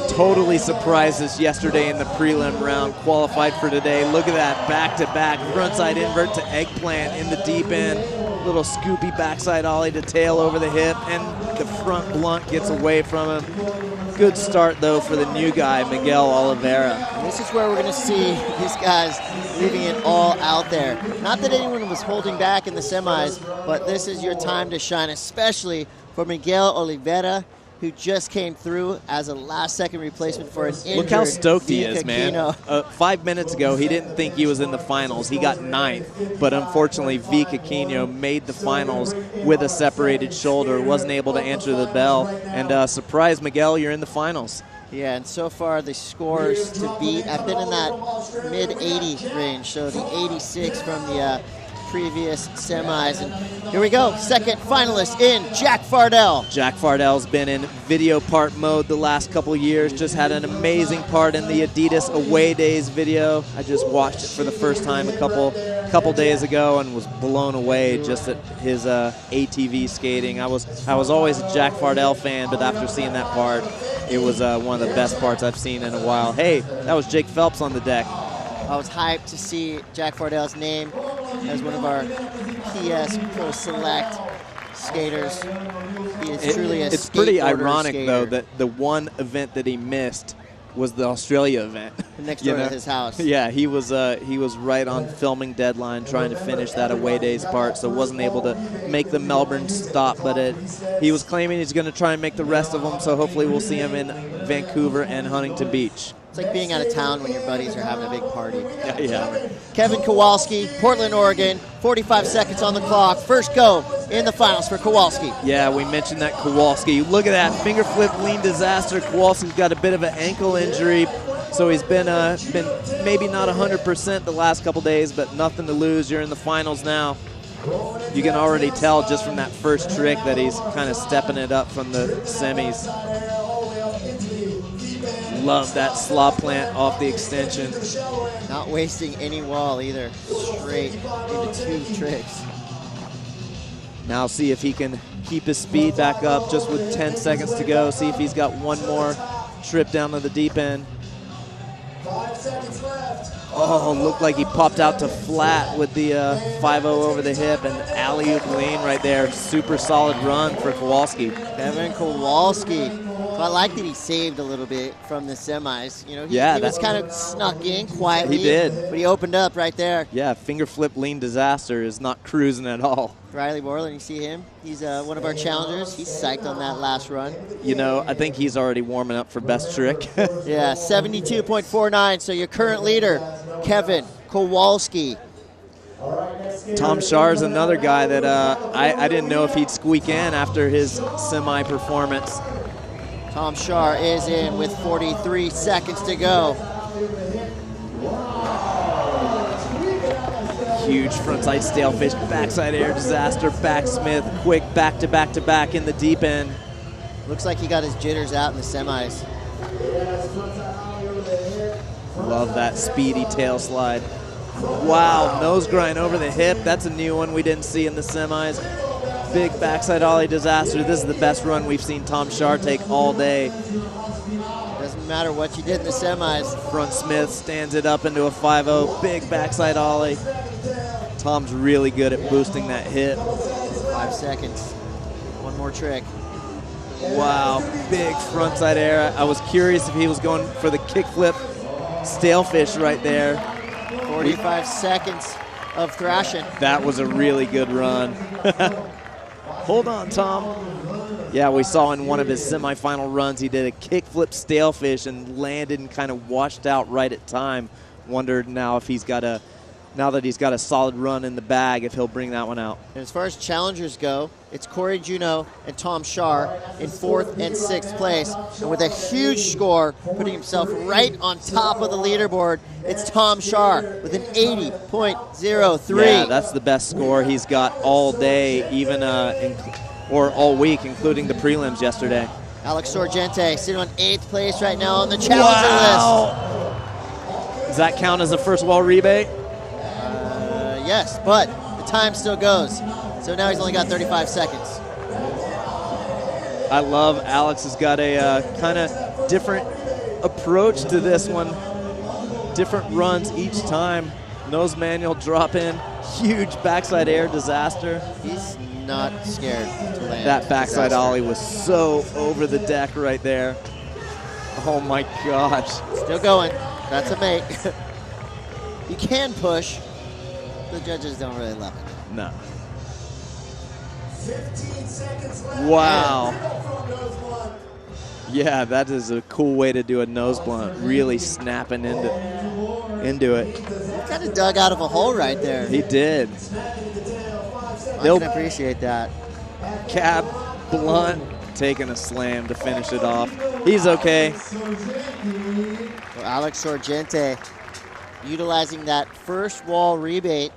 totally surprised us yesterday in the prelim round, qualified for today. Look at that, back-to-back, frontside invert to eggplant in the deep end. Little scoopy backside ollie to tail over the hip, and the front blunt gets away from him. Good start, though, for the new guy, Miguel Oliveira. And this is where we're going to see these guys leaving it all out there. Not that anyone was holding back in the semis, but this is your time to shine, especially for Miguel Oliveira, who just came through as a last-second replacement for an injured Look how stoked he is, Caquinho. man. 5 minutes ago, he didn't think he was in the finals. He got 9th, but unfortunately, V. Caquinho made the finals with a separated shoulder, wasn't able to answer the bell, and surprise, Miguel, you're in the finals. Yeah, and so far the scores to beat, I've been in that mid-80 range, so the 86 from the previous semis. And here we go, second finalist in Jack Fardell. Jack Fardell's been in video part mode the last couple years, just had an amazing part in the Adidas Away Days video. I just watched it for the first time a couple days ago and was blown away just at his ATV skating. I was always a Jack Fardell fan, but after seeing that part, it was one of the best parts I've seen in a while. Hey, that was Jake Phelps on the deck. I was hyped to see Jack Fardell's name as one of our PS Pro Select skaters. He is truly a It's pretty skateboarder ironic, skater. though, that the one event that he missed was the Australia event. Next door to his house. Yeah, he was right on filming deadline, trying to finish that Away Days part, so wasn't able to make the Melbourne stop, but he was claiming he's going to try and make the rest of them, so hopefully we'll see him in Vancouver and Huntington Beach. It's like being out of town when your buddies are having a big party. Yeah. Kevin Kowalski, Portland, Oregon, 45 seconds on the clock. First go in the finals for Kowalski. Yeah, we mentioned that Kowalski. Look at that finger flip lean disaster. Kowalski's got a bit of an ankle injury, so he's been maybe not 100% the last couple days, but nothing to lose. You're in the finals now. You can already tell just from that first trick that he's kind of stepping it up from the semis. Love that slop plant off the extension. Not wasting any wall either. Straight into 2 tricks. Now see if he can keep his speed back up just with 10 seconds to go. See if he's got one more trip down to the deep end. 5 seconds left. Oh, looked like he popped out to flat with the 5-0 over the hip and alley-oop lean right there. Super solid run for Kowalski. Kevin Kowalski. So I like that he saved a little bit from the semis. You know, he was kind of snuck in quietly. He did. But he opened up right there. Yeah, finger flip lean disaster is not cruising at all. Riley Borland, you see him? He's one of our challengers. He's psyched on that last run. You know, I think he's already warming up for best trick. Yeah, 72.49. So your current leader, Kevin Kowalski. Tom Schar's another guy that I didn't know if he'd squeak in after his semi-performance. Tom Schar is in with 43 seconds to go. Huge frontside stalefish, backside air disaster, backsmith, quick back-to-back-to-back in the deep end. Looks like he got his jitters out in the semis. Love that speedy tail slide. Wow, nose grind over the hip. That's a new one we didn't see in the semis. Big backside ollie disaster. This is the best run we've seen Tom Shar take all day. Doesn't matter what you did in the semis. Front Smith stands it up into a 5-0. Big backside ollie. Tom's really good at boosting that hip. 5 seconds. One more trick. Wow, big frontside air. I was curious if he was going for the kickflip stalefish right there. 45 seconds of thrashing. That was a really good run. Hold on, Tom. Yeah, we saw in one of his semifinal runs, he did a kickflip stalefish and landed and kind of washed out right at time. Wondered now if he's got now that he's got a solid run in the bag, if he'll bring that one out. And as far as challengers go, it's Corey Juneau and Tom Shar in 4th and 6th place. And with a huge score, putting himself right on top of the leaderboard, it's Tom Shar with an 80.03. Yeah, that's the best score he's got all day, even or all week, including the prelims yesterday. Alex Sorgente sitting on 8th place right now on the challenger list. Does that count as a first wall rebate? Yes, but the time still goes. So now he's only got 35 seconds. I love Alex has got a kind of different approach to this one. Different runs each time. Nose manual drop in. Huge backside air disaster. He's not scared to land. That backside ollie was so over the deck right there. Oh my gosh. Still going. That's a make. You can push. The judges don't really love it. No. Wow. Yeah, that is a cool way to do a nose blunt. Really snapping into it. He kind of dug out of a hole right there. He did. I can appreciate that. Cab blunt taking a slam to finish it off. He's okay. Well, Alex Sorgente utilizing that first wall rebate,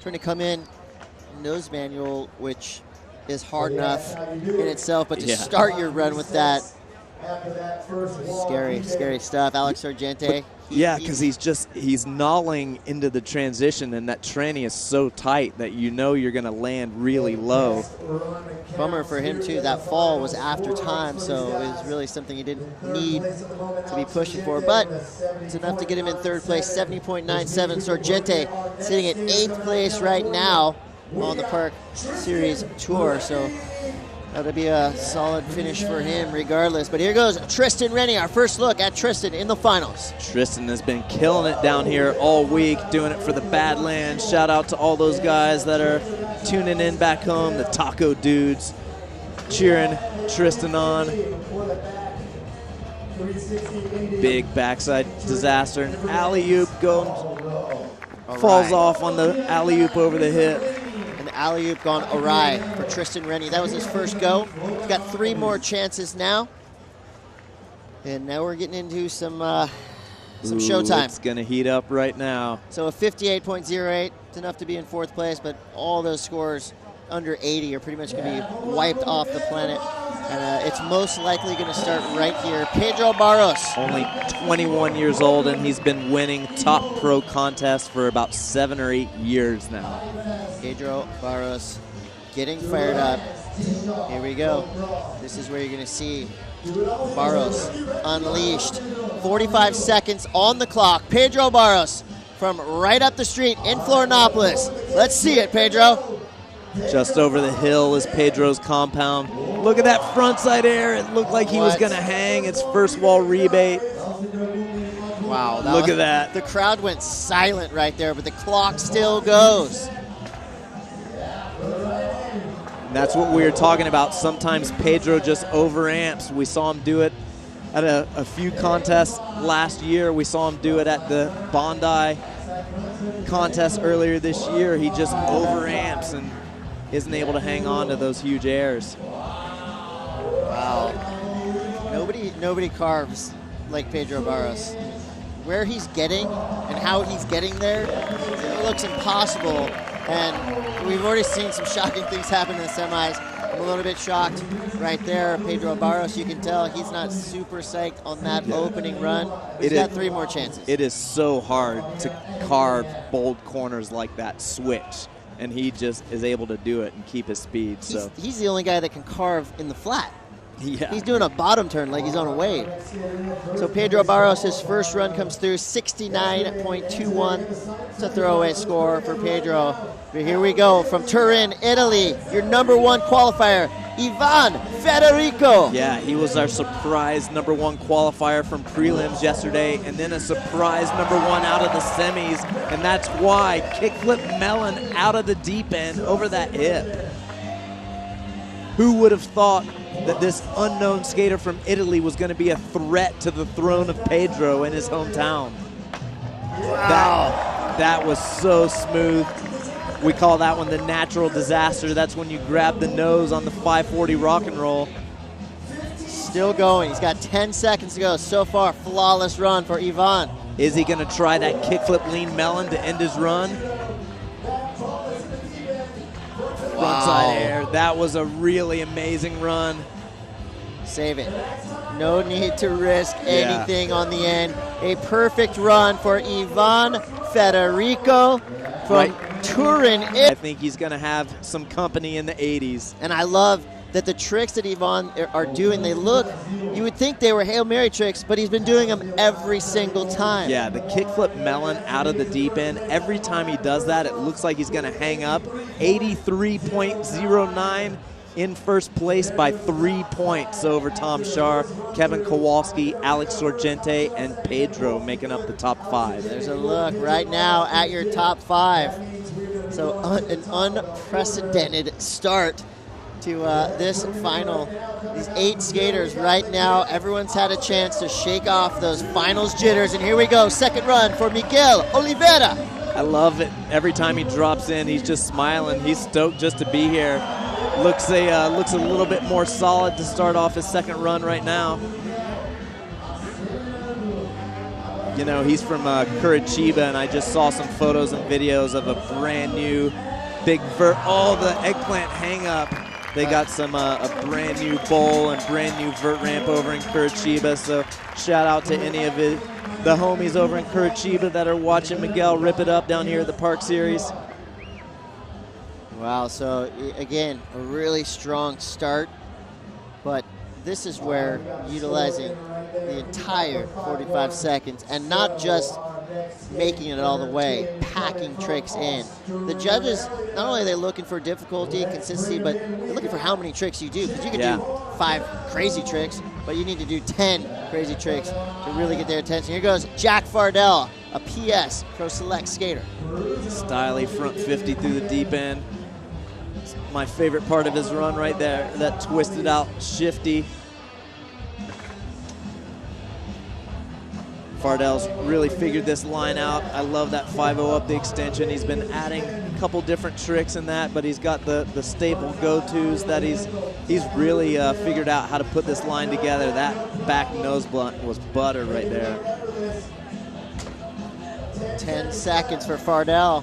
trying to come in nose manual, which is hard enough in itself, but to start your run with that, scary stuff. Alex Sorgente. Yeah, because he's gnawing into the transition, and that tranny is so tight that you know you're going to land really low. Bummer for him, too. That fall was after time, so it was really something he didn't need to be pushing for. But it's enough to get him in 3rd place, 70.97. Sorgente sitting at 8th place right now on the Park Series Tour. So that'll be a solid finish for him regardless. But here goes Tristan Rennie, our first look at Tristan in the finals. Tristan has been killing it down here all week, doing it for the Badlands. Shout out to all those guys that are tuning in back home, the taco dudes, cheering Tristan on. Big backside disaster. An alley-oop falls off on the alley-oop over the hip. Alley-oop gone awry for Tristan Rennie. That was his first go. He's got 3 more chances now. And now we're getting into some showtime. It's going to heat up right now. So a 58.08, it's enough to be in 4th place, but all those scores under 80 are pretty much going to be wiped off the planet. And it's most likely going to start right here. Pedro Barros. Only 21 years old, and he's been winning top pro contests for about 7 or 8 years now. Pedro Barros getting fired up. Here we go. This is where you're going to see Barros unleashed. 45 seconds on the clock. Pedro Barros from right up the street in Florianopolis. Let's see it, Pedro. Just over the hill is Pedro's compound. Look at that frontside air. It looked like he was going to hang. It's first wall rebate. Wow. Look at that. The crowd went silent right there, but the clock still goes. And that's what we were talking about. Sometimes Pedro just overamps. We saw him do it at a few contests last year. We saw him do it at the Bondi contest earlier this year. He just overamps and isn't able to hang on to those huge airs. Wow. Nobody carves like Pedro Barros. Where he's getting and how he's getting there, it looks impossible. And we've already seen some shocking things happen in the semis. I'm a little bit shocked right there. Pedro Barros, you can tell he's not super psyched on that opening run. He's got 3 more chances. It is so hard to carve bold corners like that switch, and he just is able to do it and keep his speed. He's the only guy that can carve in the flat. Yeah. He's doing a bottom turn like he's on a wave. So Pedro Barros, his first run comes through 69.21. It's a throwaway score for Pedro. But here we go from Turin, Italy. Your number 1 qualifier, Ivan Federico. Yeah, he was our surprise number 1 qualifier from prelims yesterday, and then a surprise number 1 out of the semis, and that's why kickflip melon out of the deep end over that hip. Who would have thought that this unknown skater from Italy was going to be a threat to the throne of Pedro in his hometown? Wow. That was so smooth. We call that one the natural disaster. That's when you grab the nose on the 540 rock and roll. Still going. He's got 10 seconds to go. So far, flawless run for Ivan. Is he going to try that kickflip lean melon to end his run? Frontside air. That was a really amazing run. Save it. No need to risk anything on the end. A perfect run for Ivan Federico from Turin. I think he's going to have some company in the 80s. And I love that the tricks that Ivan are doing, they look, you would think they were Hail Mary tricks, but he's been doing them every single time. Yeah, the kickflip melon out of the deep end, every time he does that, it looks like he's going to hang up. 83.09 in first place by 3 points over Tom Schaar, Kevin Kowalski, Alex Sorgente, and Pedro making up the top 5. There's a look right now at your top 5. So an unprecedented start to this final. These 8 skaters right now, everyone's had a chance to shake off those finals jitters, and here we go, second run for Miguel Oliveira. I love it. Every time he drops in, he's just smiling. He's stoked just to be here. Looks a little bit more solid to start off his second run right now. You know, he's from Curitiba, and I just saw some photos and videos of a brand new big vert. Oh, the eggplant hang up. They got some a brand new bowl and brand new vert ramp over in Curitiba. So shout out to any of the homies over in Curitiba that are watching Miguel rip it up down here at the Park Series. Wow, so again, a really strong start, but this is where utilizing the entire 45 seconds and not just making it all the way, packing tricks in. The judges, not only are they looking for difficulty and consistency, but they're looking for how many tricks you do, because you can do 5 crazy tricks, but you need to do 10 crazy tricks to really get their attention. Here goes Jack Fardell, a PS Pro Select skater. Styly front 50 through the deep end. My favorite part of his run right there, that twisted out shifty. Fardell's really figured this line out. I love that 5-0 up the extension. He's been adding a couple different tricks in that, but he's got the staple go-tos that he's really figured out how to put this line together. That back nose blunt was butter right there. 10 seconds for Fardell.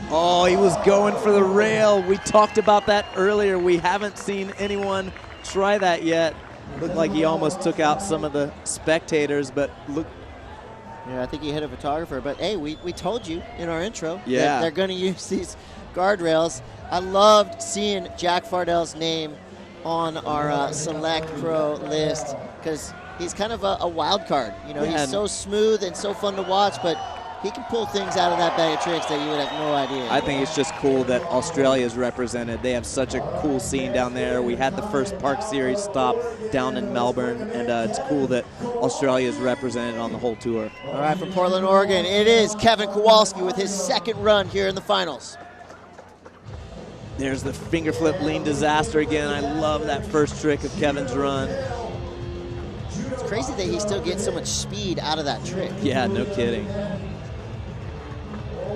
Oh, he was going for the rail. We talked about that earlier. We haven't seen anyone try that yet. Looked like he almost took out some of the spectators, but look. Yeah, I think he hit a photographer, but hey, we told you in our intro that they're going to use these guardrails. I loved seeing Jack Fardell's name on our Select Pro list, because he's kind of a wild card. You know, he's so smooth and so fun to watch, but he can pull things out of that bag of tricks that you would have no idea. I think it's just cool that Australia is represented. They have such a cool scene down there. We had the first Park Series stop down in Melbourne, and it's cool that Australia is represented on the whole tour. All right, from Portland, Oregon, it is Kevin Kowalski with his second run here in the finals. There's the finger flip lean disaster again. I love that first trick of Kevin's run. It's crazy that he still gets so much speed out of that trick. Yeah, no kidding.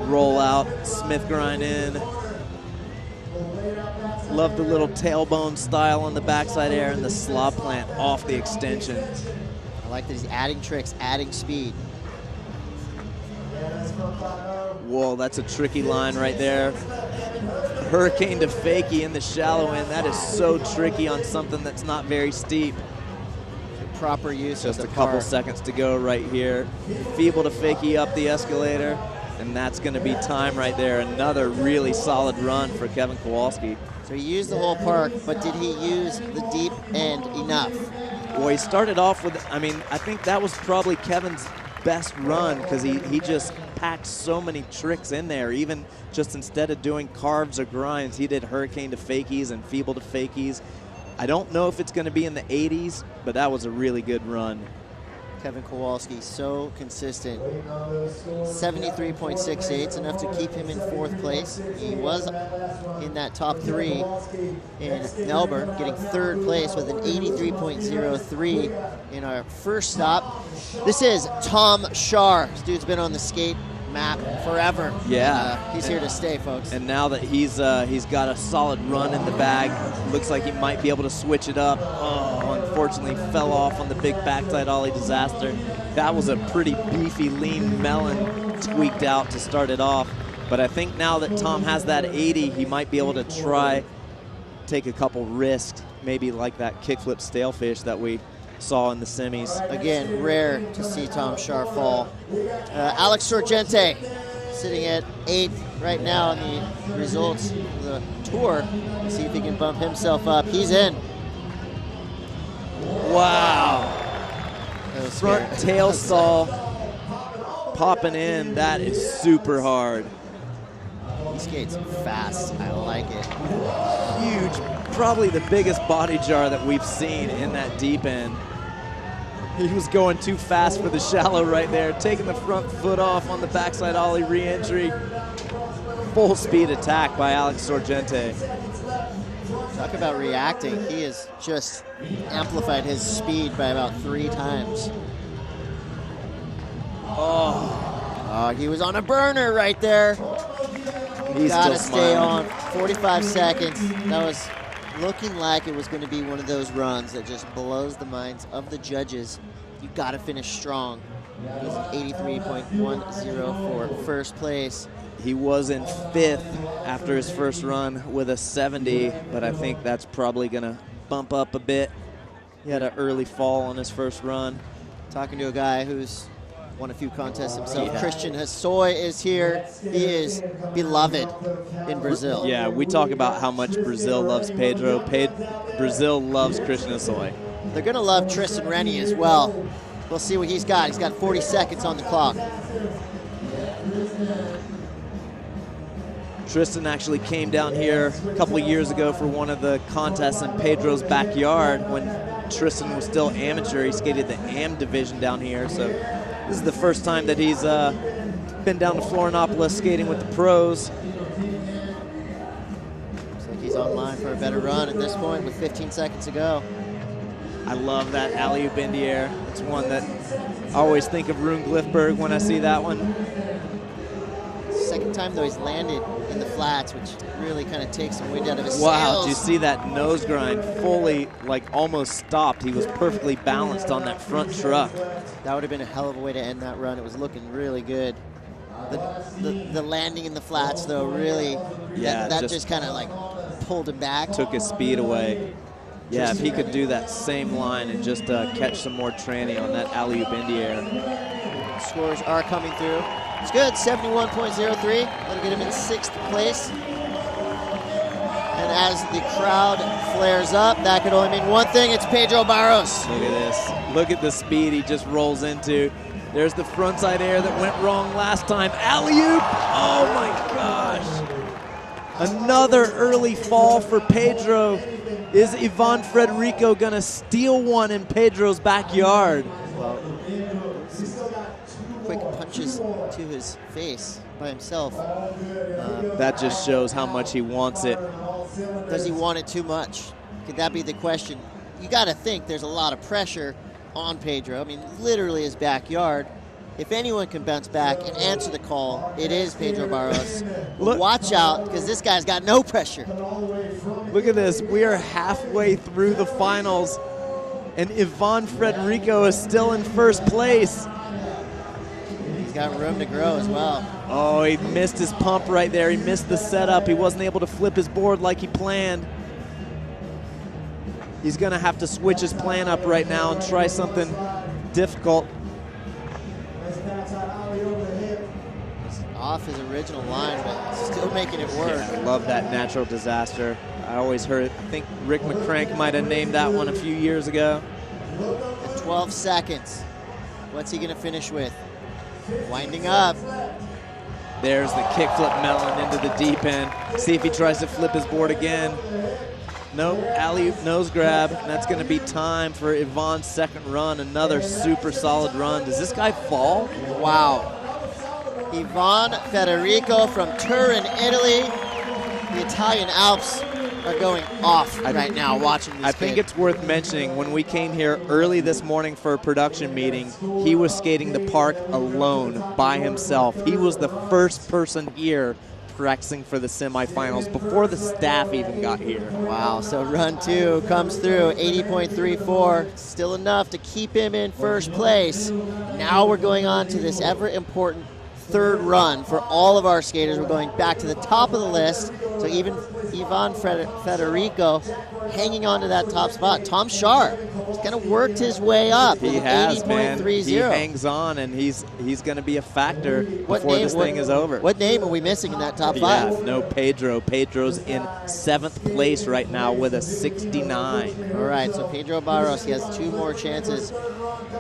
Roll out, Smith grind in. Love the little tailbone style on the backside air and the slob plant off the extension. I like that he's adding tricks, adding speed. Whoa, that's a tricky line right there. hurricane to fakie in the shallow end. That is so tricky on something that's not very steep. Proper use Just of a the couple park. seconds to go right here. Feeble to fakie up the escalator, and that's going to be time right there. Another really solid run for Kevin Kowalski. So he used the whole park, but did he use the deep end enough? Well, he started off with, I mean, I think that was probably Kevin's best run because he just packed so many tricks in there. Even just instead of doing carves or grinds, he did hurricane to fakies and feeble to fakies. I don't know if it's going to be in the 80s, but that was a really good run. Kevin Kowalski, so consistent. 73.68, it's enough to keep him in 4th place. He was in that top 3 in Melbourne, getting 3rd place with an 83.03 in our first stop. This is Tom Shar. This dude's been on the skate map forever. Yeah. He's here to stay, folks. And now that he's got a solid run in the bag, looks like he might be able to switch it up. Oh, unfortunately fell off on the big backside ollie disaster. That was a pretty beefy, lean melon squeaked out to start it off. But I think now that Tom has that 80, he might be able to try take a couple risks, maybe like that kickflip stalefish that we saw in the semis. Again, rare to see Tom Shar fall. Alex Sorgente sitting at 8th right now in the results of the tour. Let's see if he can bump himself up. He's in. Wow. That was Front scary. tail saw popping in. That is super hard. He skates fast. I like it. Huge, probably the biggest body jar that we've seen in that deep end. He was going too fast for the shallow right there, taking the front foot off on the backside ollie re-entry. Full speed attack by Alex Sorgente. Talk about reacting. He has just amplified his speed by about 3 times. Oh, he was on a burner right there. He's Gotta still stay smiling. on. 45 seconds. That was looking like it was going to be one of those runs that just blows the minds of the judges. You got to finish strong. It was 83.10 for first place. He was in 5th after his first run with a 70, but I think that's probably going to bump up a bit. He had an early fall on his first run. Talking to a guy who's won a few contests himself. Yeah. Christian Hassoy is here. He is beloved in Brazil. Yeah, we talk about how much Brazil loves Pedro. Brazil loves Christian Hassoy. They're going to love Tristan Rennie as well. We'll see what he's got. He's got 40 seconds on the clock. Tristan actually came down here a couple of years ago for one of the contests in Pedro's backyard when Tristan was still amateur. He skated the AM division down here, so this is the first time that he's been down to Florianopolis skating with the pros. Looks like he's online for a better run at this point with 15 seconds to go. I love that alley-oop in the air. It's one that I always think of Rune Glifberg when I see that one. Second time, though, he's landed in the flats, which really kind of takes some wind out of his Wow, sails. did you see that nose grind fully, like almost stopped? He was perfectly balanced on that front truck. That would have been a hell of a way to end that run. It was looking really good. The landing in the flats, though, really, Yeah, that just just kind of like pulled him back. Took his speed away. Yeah, if he could do that same line and just catch some more tranny on that alley-oop in the air. Scores are coming through. It's good, 71.03. That'll get him in 6th place. And as the crowd flares up, that could only mean one thing. It's Pedro Barros. Look at this. Look at the speed he just rolls into. There's the frontside air that went wrong last time. Alley-oop! Oh my gosh! Another early fall for Pedro. Is Ivan Frederico gonna steal one in Pedro's backyard? Well, quick punches to his face by himself. That just shows how much he wants it. Does he want it too much? Could that be the question? You got to think there's a lot of pressure on Pedro. I mean, literally his backyard. If anyone can bounce back and answer the call, it is Pedro Barros. Watch out, because this guy's got no pressure. Look at this. We are halfway through the finals, and Ivan Frederico is still in first place. He's got room to grow as well. Oh, he missed his pump right there. He missed the setup. He wasn't able to flip his board like he planned. He's going to have to switch his plan up right now and try something difficult. He's off his original line, but still making it work. Yeah, I love that natural disaster. I always heard, I think Rick McCrank might have named that one a few years ago. At 12 seconds. What's he going to finish with? Winding up. There's the kickflip melon into the deep end. See if he tries to flip his board again. Nope, alley-oop nose grab, and that's going to be time for Yvonne's second run. Another super solid run. Does this guy fall? Wow. Ivan Federico from Turin, Italy. The Italian Alps are going off right now watching this I think kid. it's worth mentioning, when we came here early this morning for a production meeting, he was skating the park alone by himself. He was the first person here practicing for the semifinals before the staff even got here. Wow, so run 2 comes through, 80.34, still enough to keep him in first place. Now we're going on to this ever important third run for all of our skaters. We're going back to the top of the list, so even Ivan Federico hanging on to that top spot. Tom Sharp has kind of worked his way up. He has, man. 80.30. He hangs on, and he's going to be a factor before this thing is over. What name are we missing in that top 5? Yeah, no Pedro. Pedro's in 7th place right now with a 69. All right, so Pedro Barros, he has 2 more chances.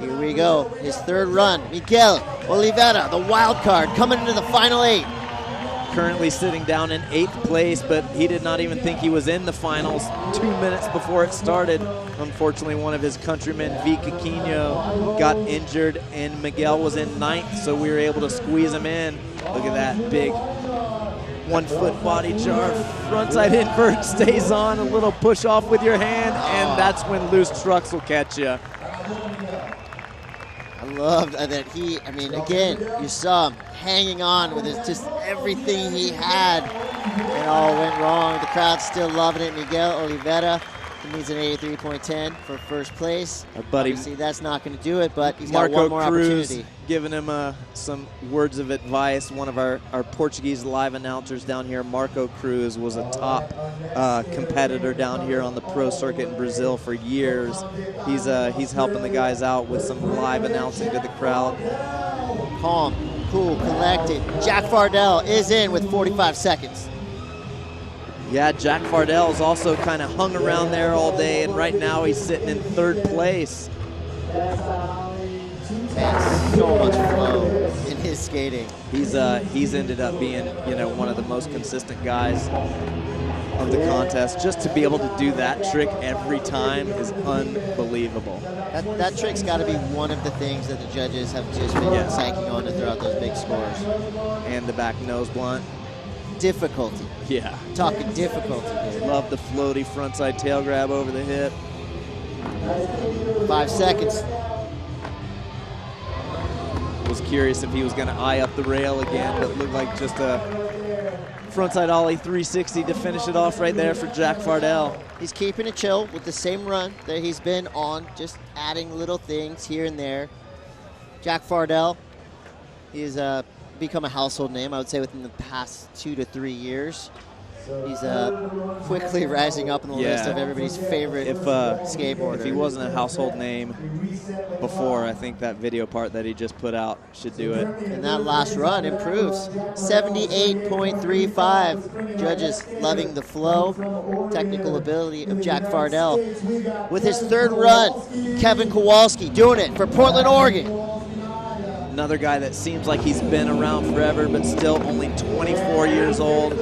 Here we go, his third run. Miguel Oliveira, the wild card, coming into the final 8. Currently sitting down in 8th place, but he did not even think he was in the finals 2 minutes before it started. Unfortunately, one of his countrymen, Vika Quino, got injured, and Miguel was in 9th, so we were able to squeeze him in. Look at that big 1-foot body jar. Frontside invert stays on, a little push off with your hand, and that's when loose trucks will catch you. I loved that he, I mean, again, you saw him hanging on with his, just everything he had. It all went wrong. The crowd's still loving it. Miguel Oliveira, he needs an 83.10 for first place. Our buddy, obviously, that's not going to do it, but he's Marco got one more Cruz opportunity. giving him some words of advice. One of our Portuguese live announcers down here, Marco Cruz, was a top competitor down here on the pro circuit in Brazil for years. He's helping the guys out with some live announcing to the crowd. Calm, cool, collected. Jack Fardell is in with 45 seconds. Yeah, Jack Fardell's also kind of hung around there all day, and right now he's sitting in 3rd place. Man, so much flow in his skating. He's ended up being, you know, one of the most consistent guys of the contest. Just to be able to do that trick every time is unbelievable. That trick's got to be one of the things that the judges have just been psyching on to throughout those big scores. And the back nose blunt. Difficulty. Yeah. Talking difficulty here. Love the floaty frontside tail grab over the hip. 5 seconds. Was curious if he was going to eye up the rail again, but looked like just a frontside ollie 360 to finish it off right there for Jack Fardell. He's keeping it chill with the same run that he's been on, just adding little things here and there. Jack Fardell, he's become a household name, I would say, within the past 2 to 3 years. He's quickly rising up on the list of everybody's favorite skateboarder. If he wasn't a household name before, I think that video part that he just put out should do it. And that last run improves. 78.35. Judges loving the flow, technical ability of Jack Fardell. With his third run, Kevin Kowalski doing it for Portland, Oregon. Another guy that seems like he's been around forever, but still only 24 years old.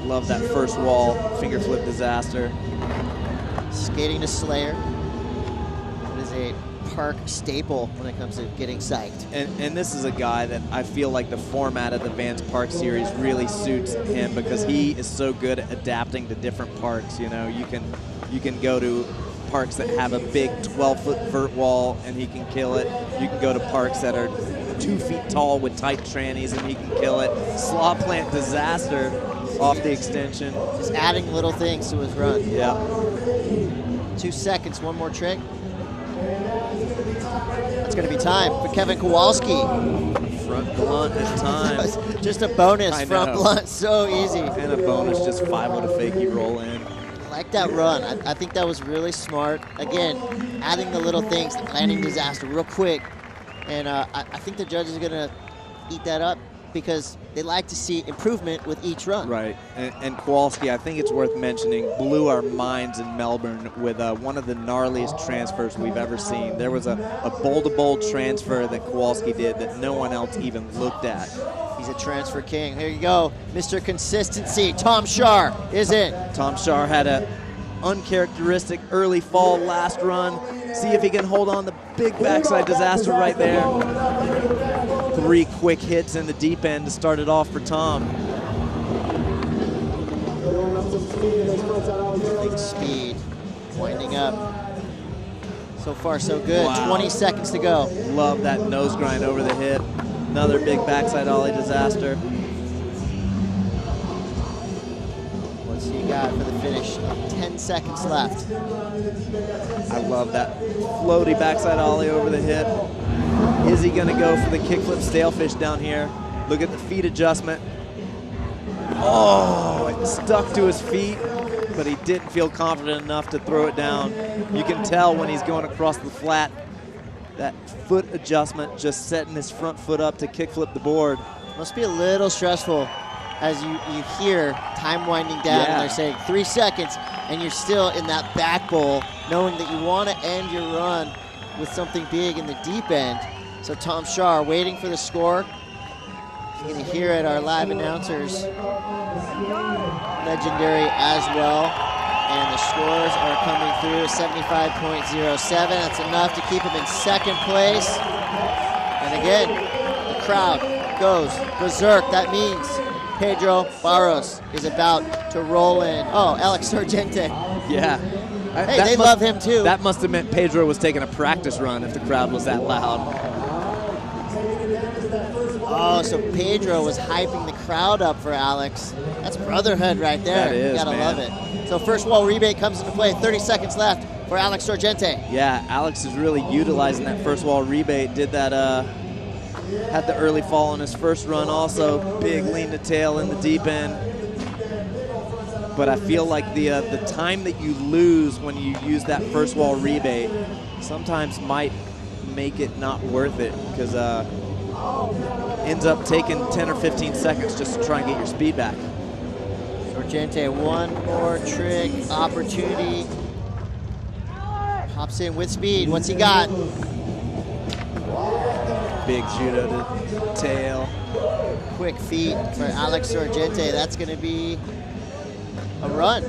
Love that first wall finger flip disaster. Skating to Slayer. It is a park staple when it comes to getting psyched. And this is a guy that I feel like the format of the Vans Park Series really suits him, because he is so good at adapting to different parks. You know, you can go to parks that have a big 12-foot vert wall and he can kill it. You can go to parks that are 2 feet tall with tight trannies and he can kill it. Slaw plant disaster off the extension. Just adding little things to his run. Yeah. 2 seconds, one more trick. That's going to be time for Kevin Kowalski. Front blunt this time. Just a bonus I front know. blunt, so easy. And a bonus, just 5 with a fakie roll in. I like that run. I think that was really smart. Again, adding the little things, like landing disaster real quick. And I think the judges are going to eat that up because they like to see improvement with each run. Right, and Kowalski, I think it's worth mentioning, blew our minds in Melbourne with one of the gnarliest transfers we've ever seen. There was a bowl-to-bowl transfer that Kowalski did that no one else even looked at. He's a transfer king. Here you go, Mr. Consistency. Tom Shar is in. Tom Shar had a uncharacteristic early fall last run. See if he can hold on the big backside disaster right there. 3 quick hits in the deep end to start it off for Tom. Big speed, winding up. So far, so good. Wow. 20 seconds to go. Love that nose grind over the hip. Another big backside ollie disaster. What's he got for the finish? 10 seconds left. I love that floaty backside ollie over the hip. Is he gonna go for the kickflip stalefish down here? Look at the feet adjustment. Oh, it stuck to his feet, but he didn't feel confident enough to throw it down. You can tell when he's going across the flat, that foot adjustment, just setting his front foot up to kickflip the board. Must be a little stressful as you hear time winding down and they're saying 3 seconds and you're still in that back bowl knowing that you want to end your run with something big in the deep end. So Tom Shar waiting for the score. You're going to hear it, our live announcers, legendary as well. And the scores are coming through, 75.07. That's enough to keep him in second place. And again, the crowd goes berserk. That means Pedro Barros is about to roll in. Oh, Alex Sargente. Yeah. Hey, they love him too. That must have meant Pedro was taking a practice run if the crowd was that loud. Oh, so Pedro was hyping the crowd up for Alex. That's brotherhood right there. That is, you gotta man. love it. So first wall rebate comes into play. 30 seconds left for Alex Sargente. Yeah, Alex is really utilizing that first wall rebate. Did that, had the early fall on his first run also. Big lean to tail in the deep end. But I feel like the time that you lose when you use that first wall rebate sometimes might make it not worth it because ends up taking 10 or 15 seconds just to try and get your speed back. Sargente, one more trick opportunity. Hops in with speed. What's he got? Big judo to tail. Quick feet for Alex Sargente. That's going to be a run.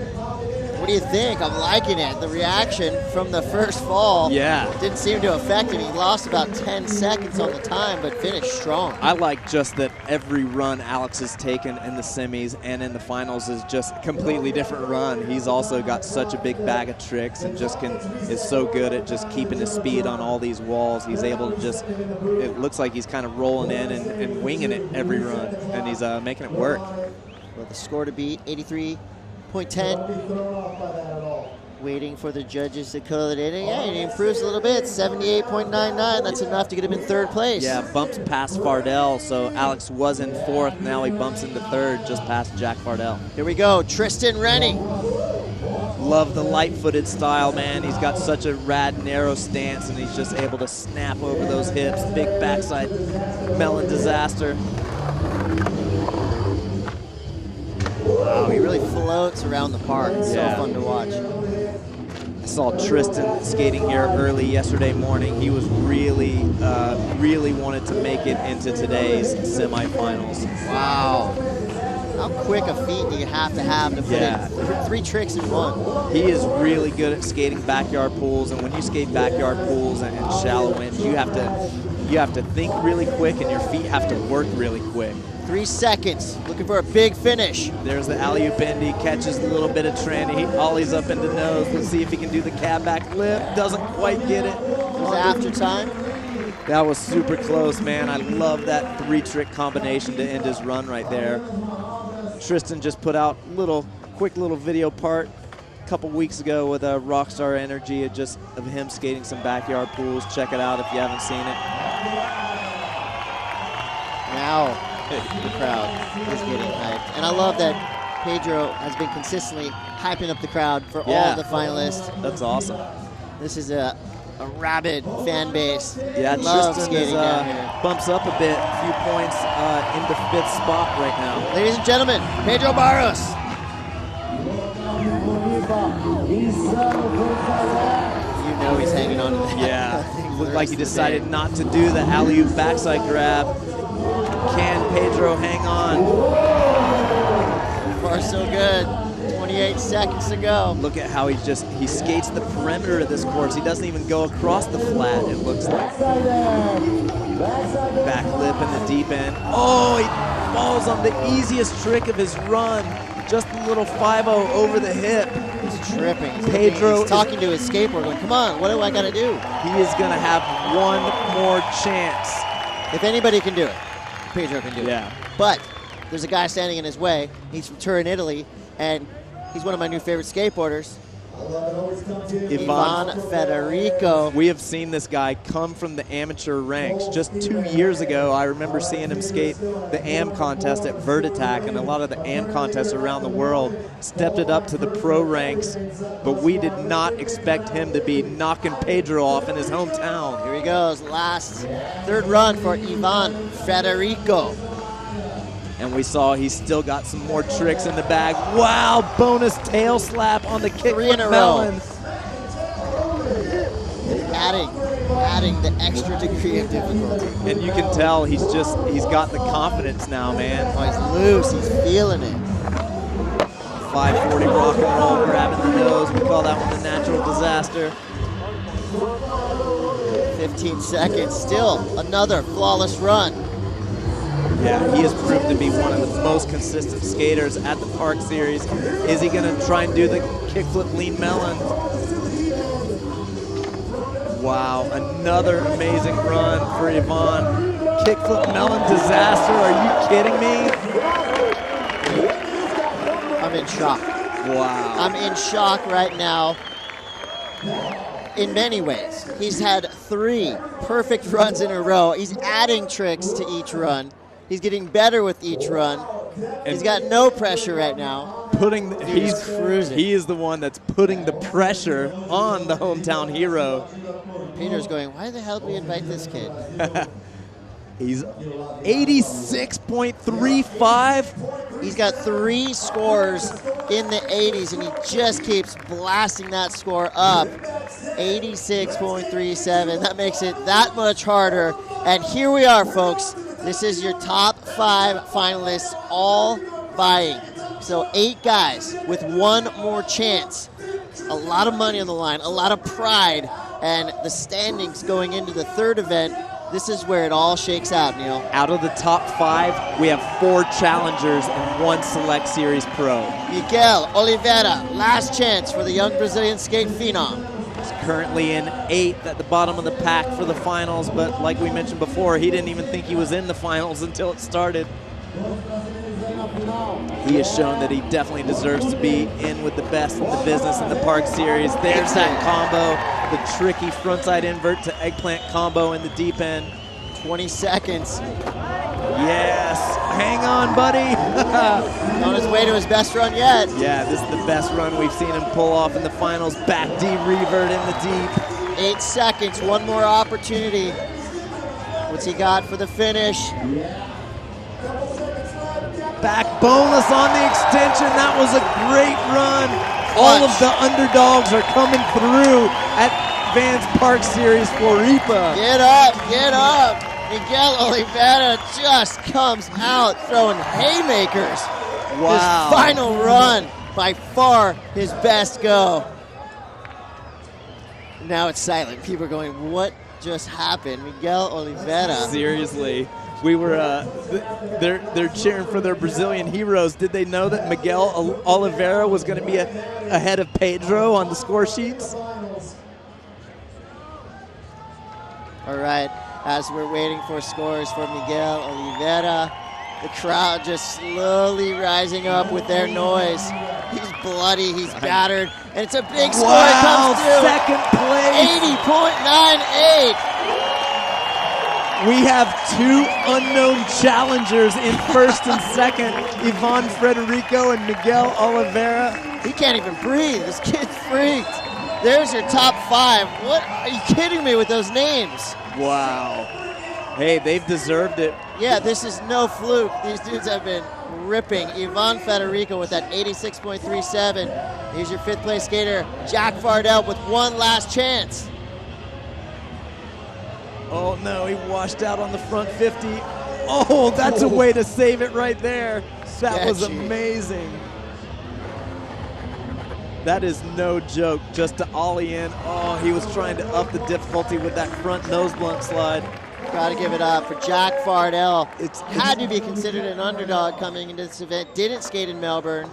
What do you think? I'm liking it. The reaction from the first fall didn't seem to affect him. He lost about 10 seconds on the time, but finished strong. I like just that every run Alex has taken in the semis and in the finals is just a completely different run. He's also got such a big bag of tricks and just is so good at just keeping his speed on all these walls. He's able to just, it looks like he's kind of rolling in and winging it every run, and he's making it work. Well, the score to beat, 83.10. Waiting for the judges to call it in. Yeah, he improves a little bit, 78.99. That's enough to get him in third place. Yeah, bumps past Fardell, so Alex was in fourth. Now he bumps into third, just past Jack Fardell. Here we go, Tristan Rennie. Love the light-footed style, man. He's got such a rad, narrow stance, and he's just able to snap over those hips. Big backside melon disaster. Wow, he really floats around the park. It's so fun to watch. I saw Tristan skating here early yesterday morning. He was really, really wanted to make it into today's semifinals. Wow. How quick a feat do you have to put in 3 tricks in one? He is really good at skating backyard pools, and when you skate backyard pools and shallow ends, you have to think really quick, and your feet have to work really quick. 3 seconds, looking for a big finish. There's the alley-oop end. He catches a little bit of tranny. He ollies up into nose. Let's see if he can do the cab back lip. Doesn't quite get it. It was after time. That was super close, man. I love that 3-trick combination to end his run right there. Tristan just put out quick little video part couple weeks ago with a Rockstar Energy of him skating some backyard pools. Check it out if you haven't seen it. Now the crowd is getting hyped. And I love that Pedro has been consistently hyping up the crowd for all of the finalists. That's awesome. This is a rabid fan base. Yeah, Love Tristan skating down here. bumps up a bit, a few points into 5th spot right now. Ladies and gentlemen, Pedro Barros. You know he's hanging on to that. Yeah, looked like he decided not to do the alley-oop backside grab. Can Pedro hang on? So far, so good. 28 seconds to go. Look at how he skates the perimeter of this course. He doesn't even go across the flat, it looks like. Back lip in the deep end. Oh, he falls on the easiest trick of his run. Just a little 5-0 over the hip. He's tripping. Pedro He's talking to his skateboard going, come on, what do I got to do? He is going to have one more chance. If anybody can do it, Pedro can do it. Yeah. But there's a guy standing in his way. He's from Turin, Italy, and he's one of my new favorite skateboarders. Ivan Federico. We have seen this guy come from the amateur ranks. Just 2 years ago, I remember seeing him skate the AM contest at Vertitac, and a lot of the AM contests around the world stepped it up to the pro ranks, but we did not expect him to be knocking Pedro off in his hometown. Here he goes, third run for Ivan Federico. And we saw he's still got some more tricks in the bag. Wow, bonus tail slap on the kickflip melon. Adding the extra degree of difficulty. And you can tell he's got the confidence now, man. Oh, he's loose, he's feeling it. 540 rock and roll, grabbing the nose. We call that one the natural disaster. 15 seconds, still another flawless run. Yeah, he has proved to be one of the most consistent skaters at the Park Series. Is he going to try and do the kickflip lean melon? Wow, another amazing run for Ivan. Kickflip melon disaster, are you kidding me? I'm in shock. Wow. I'm in shock right now. In many ways. He's had 3 perfect runs in a row. He's adding tricks to each run. He's getting better with each run. He's got no pressure right now. He's cruising. He is the one that's putting the pressure on the hometown hero. Peter's going, why the hell did we invite this kid? He's 86.35. He's got 3 scores in the 80s, and he just keeps blasting that score up. 86.37. That makes it that much harder. And here we are, folks. This is your top 5 finalists all vying. So 8 guys with 1 more chance. A lot of money on the line, a lot of pride, and the standings going into the 3rd event. This is where it all shakes out, Neil. Out of the top 5, we have 4 challengers and 1 Select Series pro. Miguel Oliveira, last chance for the young Brazilian skate phenom. He's currently in 8th at the bottom of the pack for the finals, but like we mentioned before, he didn't even think he was in the finals until it started. He has shown that he definitely deserves to be in with the best in the business in the Park Series. There's that combo, the tricky frontside invert to eggplant combo in the deep end. 20 seconds. Yes, hang on, buddy. On his way to his best run yet. Yeah, this is the best run we've seen him pull off in the finals. Back D revert in the deep. 8 seconds, 1 more opportunity. What's he got for the finish? Back boneless on the extension. That was a great run. All of the underdogs are coming through at Vans Park Series Floripa. Get up, get up. Miguel Oliveira just comes out throwing haymakers. Wow. His final run, by far his best go. Now it's silent. People are going, what just happened? Miguel Oliveira. Seriously. We were, they're cheering for their Brazilian heroes. Did they know that Miguel Oliveira was going to be ahead of Pedro on the score sheets? All right, as we're waiting for scores for Miguel Oliveira, the crowd just slowly rising up with their noise. He's bloody, he's battered, And it's a big score. Wow, It comes through. second place. 80.98. We have two unknown challengers in first and second, Ivan Frederico and Miguel Oliveira. He can't even breathe. This kid's freaked. There's your top 5. What? Are you kidding me with those names? Wow. Hey, they've deserved it. Yeah, this is no fluke. These dudes have been ripping. Ivan Federico with that 86.37. Here's your 5th place skater, Jack Fardell, with one last chance. Oh no, he washed out on the front 50. Oh, that's a way to save it right there. That was amazing. That is no joke, just to ollie in. Oh, he was trying to up the difficulty with that front nose blunt slide. Got to give it up for Jack Fardell. It's had to be considered an underdog coming into this event. Didn't skate in Melbourne.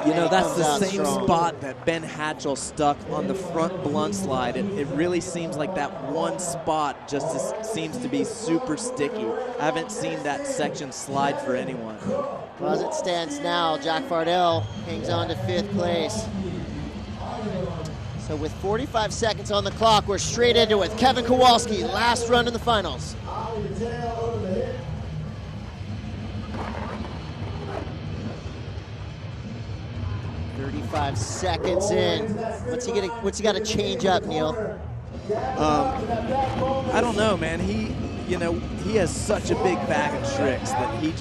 You know, that's the same spot that Ben Hatchell stuck on the front blunt slide. It really seems like that one spot just seems to be super sticky. I haven't seen that section slide for anyone. Well, as it stands now, Jack Fardell hangs on to 5th place. So with 45 seconds on the clock, we're straight into it. Kevin Kowalski, last run in the finals. 35 seconds in. What's he got to change up, Neil? I don't know, man. He has such a big bag of tricks that he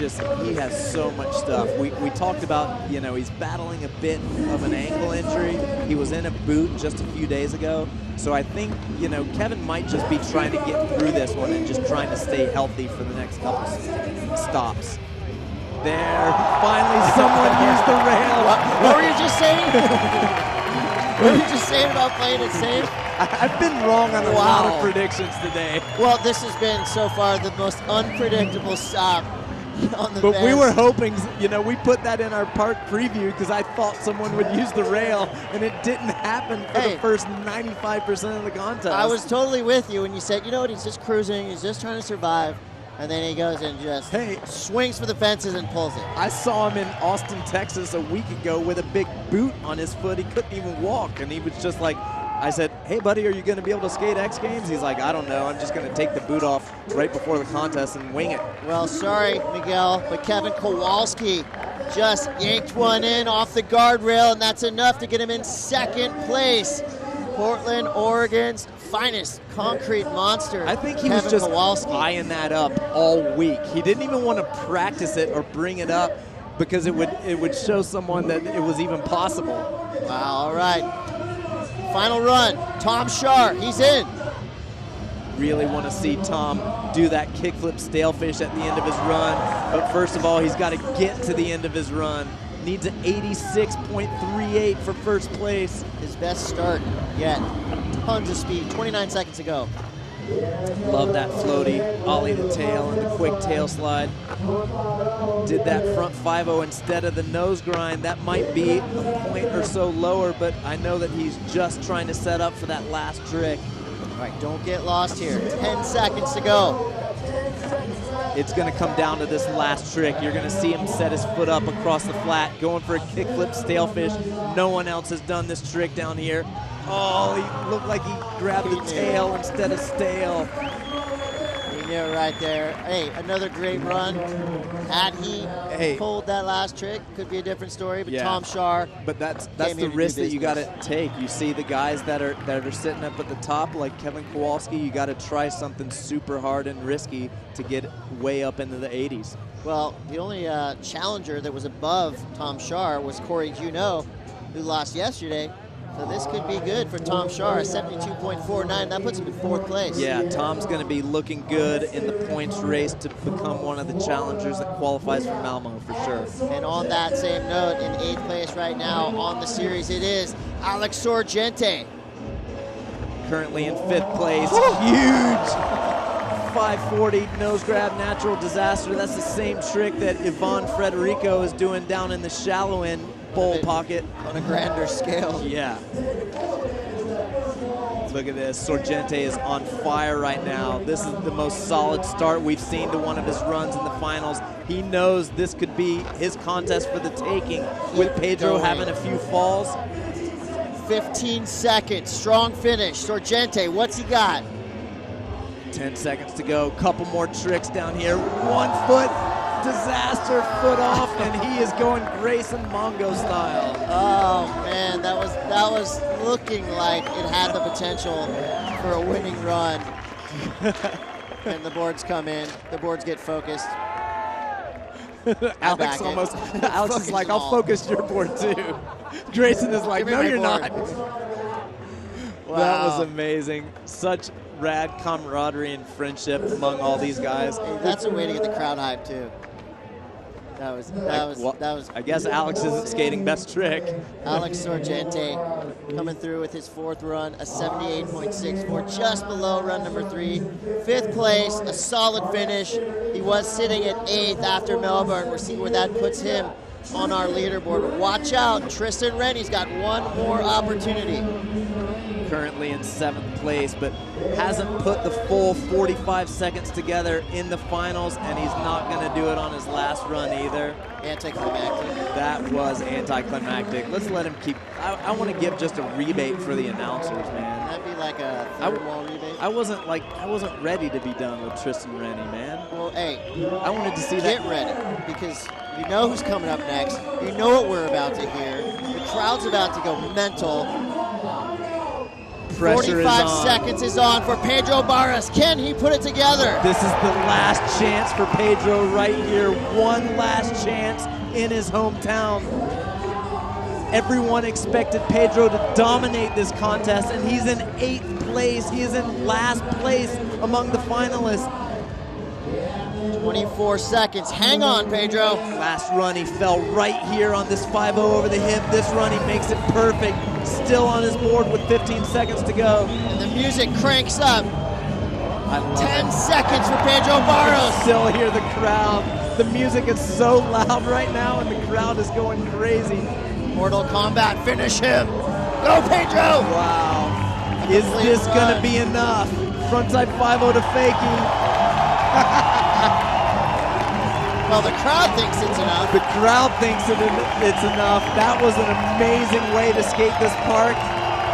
has so much stuff. We talked about, he's battling a bit of an ankle injury. He was in a boot just a few days ago. So I think, Kevin might just be trying to get through this one and just trying to stay healthy for the next couple stops. There, finally someone used the rail. What were you just saying? What were you just saying about playing it safe? I've been wrong on a lot of predictions today. Well, this has been so far the most unpredictable stop on the But bench. we were hoping, we put that in our park preview because I thought someone would use the rail, and it didn't happen for the first 95% of the contest. I was totally with you when you said, he's just cruising, he's just trying to survive. And then he goes and just swings for the fences and pulls it. I saw him in Austin, Texas a week ago with a big boot on his foot. He couldn't even walk, and he was just like, I said, hey, buddy, are you going to be able to skate X Games? He's like, I don't know. I'm just going to take the boot off right before the contest and wing it. Well, sorry, Miguel, but Kevin Kowalski just yanked one in off the guardrail, and that's enough to get him in 2nd place. Portland, Oregon's finest concrete monster. I think he Kevin was just Kowalski. eyeing that up all week. He didn't even want to practice it or bring it up because it would show someone that it was even possible. Wow, all right. Final run, Tom Schaar, he's in. Really want to see Tom do that kickflip stalefish at the end of his run. But first of all, he's got to get to the end of his run. Needs an 86.38 for first place. His best start yet. Tons of speed, 29 seconds to go. Love that floaty, ollie the tail and the quick tail slide. Did that front 5-0 instead of the nose grind. That might be a point or so lower, but I know that he's just trying to set up for that last trick. All right, don't get lost here. 10 seconds to go. It's going to come down to this last trick. You're going to see him set his foot up across the flat, going for a kickflip stalefish. No one else has done this trick down here. Oh, he looked like he grabbed the tail instead of stale. He knew it right there. Hey, another great run. Had he pulled that last trick, could be a different story, but Tom Schaar. But that's the risk that you got to take. You see the guys that are sitting up at the top, like Kevin Kowalski, you got to try something super hard and risky to get way up into the 80s. Well, the only challenger that was above Tom Schaar was Corey Juneau, who lost yesterday. So this could be good for Tom Schaar, 72.49. That puts him in 4th place. Yeah, Tom's going to be looking good in the points race to become one of the challengers that qualifies for Malmo for sure. And on that same note, in 8th place right now on the series, it is Alex Sorgente. Currently in 5th place. Huge 540 nose grab natural disaster. That's the same trick that Ivan Frederico is doing down in the shallow end bowl pocket. On a grander scale. Yeah. Look at this. Sorgente is on fire right now. This is the most solid start we've seen to one of his runs in the finals. He knows this could be his contest for the taking with Pedro having a few falls. 15 seconds. Strong finish. Sorgente, what's he got? 10 seconds to go. Couple more tricks down here. 1 foot. Disaster foot off, and he is going Grayson Mongo style. Oh man, that was looking like it had the potential for a winning run. And the boards come in. The boards get focused. Alex Alex is like, I'll focus your board too. Grayson is like, no, you're not. Wow. That was amazing. Such rad camaraderie and friendship among all these guys. Hey, that's a way to get the crowd hyped too. That was. I guess Alex isn't skating best trick. Alex Sorgente coming through with his 4th run, a 78.64, just below run number 3. 5th place, a solid finish. He was sitting at 8th after Melbourne. We'll see where that puts him on our leaderboard. Watch out, Tristan Rennie's got one more opportunity. Currently in 7th place, but hasn't put the full 45 seconds together in the finals, and he's not going to do it on his last run either. Anticlimactic. That was anticlimactic. Let's let him keep. I want to give just a rebate for the announcers, man. That'd be like a third wall rebate. I wasn't ready to be done with Tristan Rennie, man. Well, hey, I wanted to see get that. ready, because you know who's coming up next. You know what we're about to hear. The crowd's about to go mental. Pressure 45 is on. seconds is on for Pedro Barras. Can he put it together? This is the last chance for Pedro right here. One last chance in his hometown. Everyone expected Pedro to dominate this contest, and he's in 8th place. He is in last place among the finalists. 24 seconds. Hang on, Pedro. Last run, he fell right here on this 5-0 over the hip. This run, he makes it perfect. Still on his board with 15 seconds to go. And the music cranks up. I love 10 it. seconds for Pedro Barros. Still hear the crowd. The music is so loud right now, and the crowd is going crazy. Mortal Kombat, finish him. Go, Pedro. Wow. Is this going to be enough? Frontside 5-0 to fakie. Well, the crowd thinks it's enough. The crowd thinks it's enough. That was an amazing way to skate this park,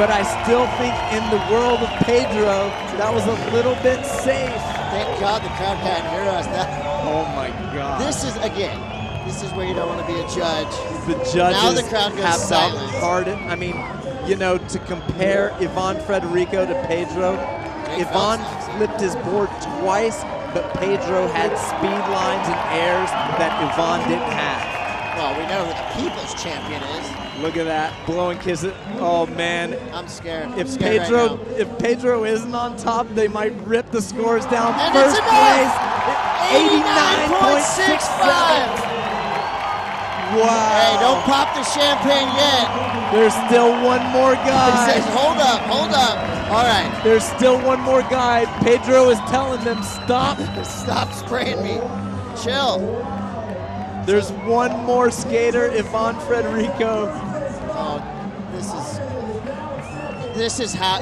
but I still think in the world of Pedro, that was a little bit safe. Thank God the crowd can't hear us. Oh my God. This is where you don't want to be a judge. The judges now the crowd goes have silent. hardened. I mean, you know, to compare Ivan Federico to Pedro, Ivan flipped his board twice, but Pedro had speed lines and airs that Ivan didn't have. Well, we know who the people's champion is. Look at that, blowing kisses. Oh man, I'm scared. If Pedro isn't on top, they might rip the scores down. And First it's enough. place, 89.65. Wow. Hey, don't pop the champagne yet. There's still one more He guy. says, hold up. All right. There's still one more guy. Pedro is telling them, stop. Stop spraying me. Chill. There's one more skater, Ivan Federico. Oh, this is how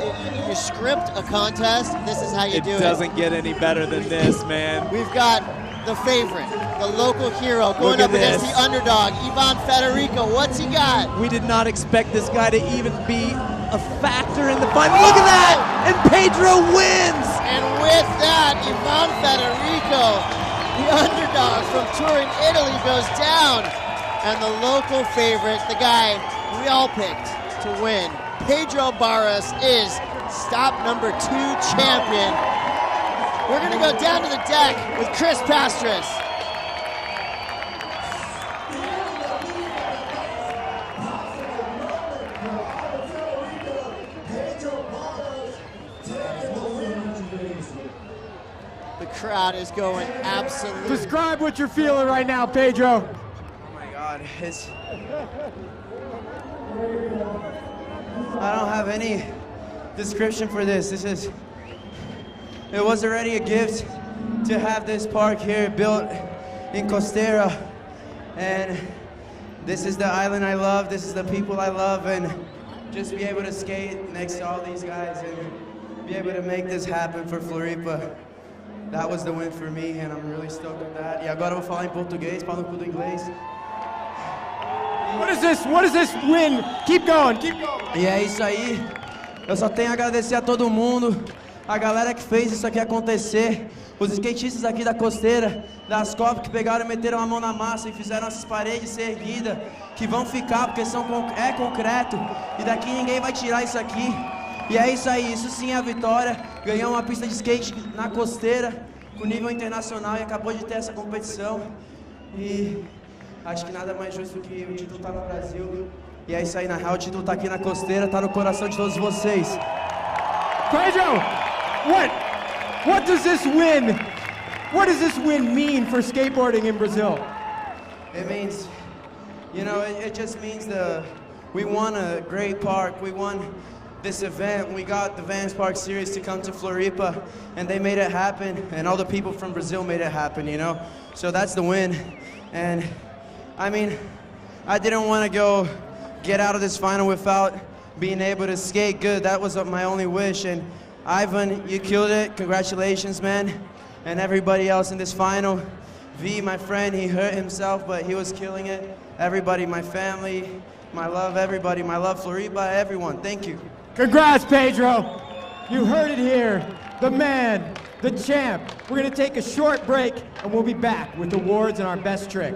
you script a contest. This is how you do it. It doesn't get any better than this, man. We've got the favorite, the local hero, going up against the underdog, Ivan Federico. What's he got? We did not expect this guy to even be a factor in the final. Look at that! And Pedro wins! And with that, Ivan Federico, the underdog from Turin, Italy, goes down. And the local favorite, the guy we all picked to win, Pedro Barras, is stop number 2 champion. We're going to go down to the deck with Chris Pastras. The crowd is going absolutely. Describe what you're feeling right now, Pedro. Oh my God, I don't have any description for this. It was already a gift to have this park here built in Costera, and this is the island I love, this is the people I love, and just be able to skate next to all these guys and be able to make this happen for Floripa. That was the win for me, and I'm really stoked with that. E agora eu vou falar em português, para no inglês. What does this win? Keep going, keep going. E é isso aí. Eu só tenho a agradecer a todo mundo, a galera que fez isso aqui acontecer, os skatistas aqui da costeira, da Sk8 que pegaram e meteram a mão na massa e fizeram essas paredes ser erguidas, que vão ficar porque é concreto e daqui ninguém vai tirar isso aqui. E é isso aí, isso sim é a vitória. Ganhamos uma pista de skate na costeira, com nível internacional e acabou de ter essa competição. E acho que nada mais justo que o título tá no Brasil. E é isso aí, na real, o título tá aqui na costeira, tá no coração de todos vocês. Pedro, what does this win mean for skateboarding in Brazil? It means, you know, it just means we won a great park. We won this event. We got the Vans Park Series to come to Floripa, and they made it happen, and all the people from Brazil made it happen, you know? So that's the win. And, I mean, I didn't want to get out of this final without being able to skate good. That was my only wish, and Ivan, you killed it. Congratulations, man. And everybody else in this final. V, my friend, he hurt himself, but he was killing it. Everybody, my family, my love, everybody, my love, Floripa, everyone, thank you. Congrats, Pedro. You heard it here. The man, the champ. We're going to take a short break, and we'll be back with awards and our best trick.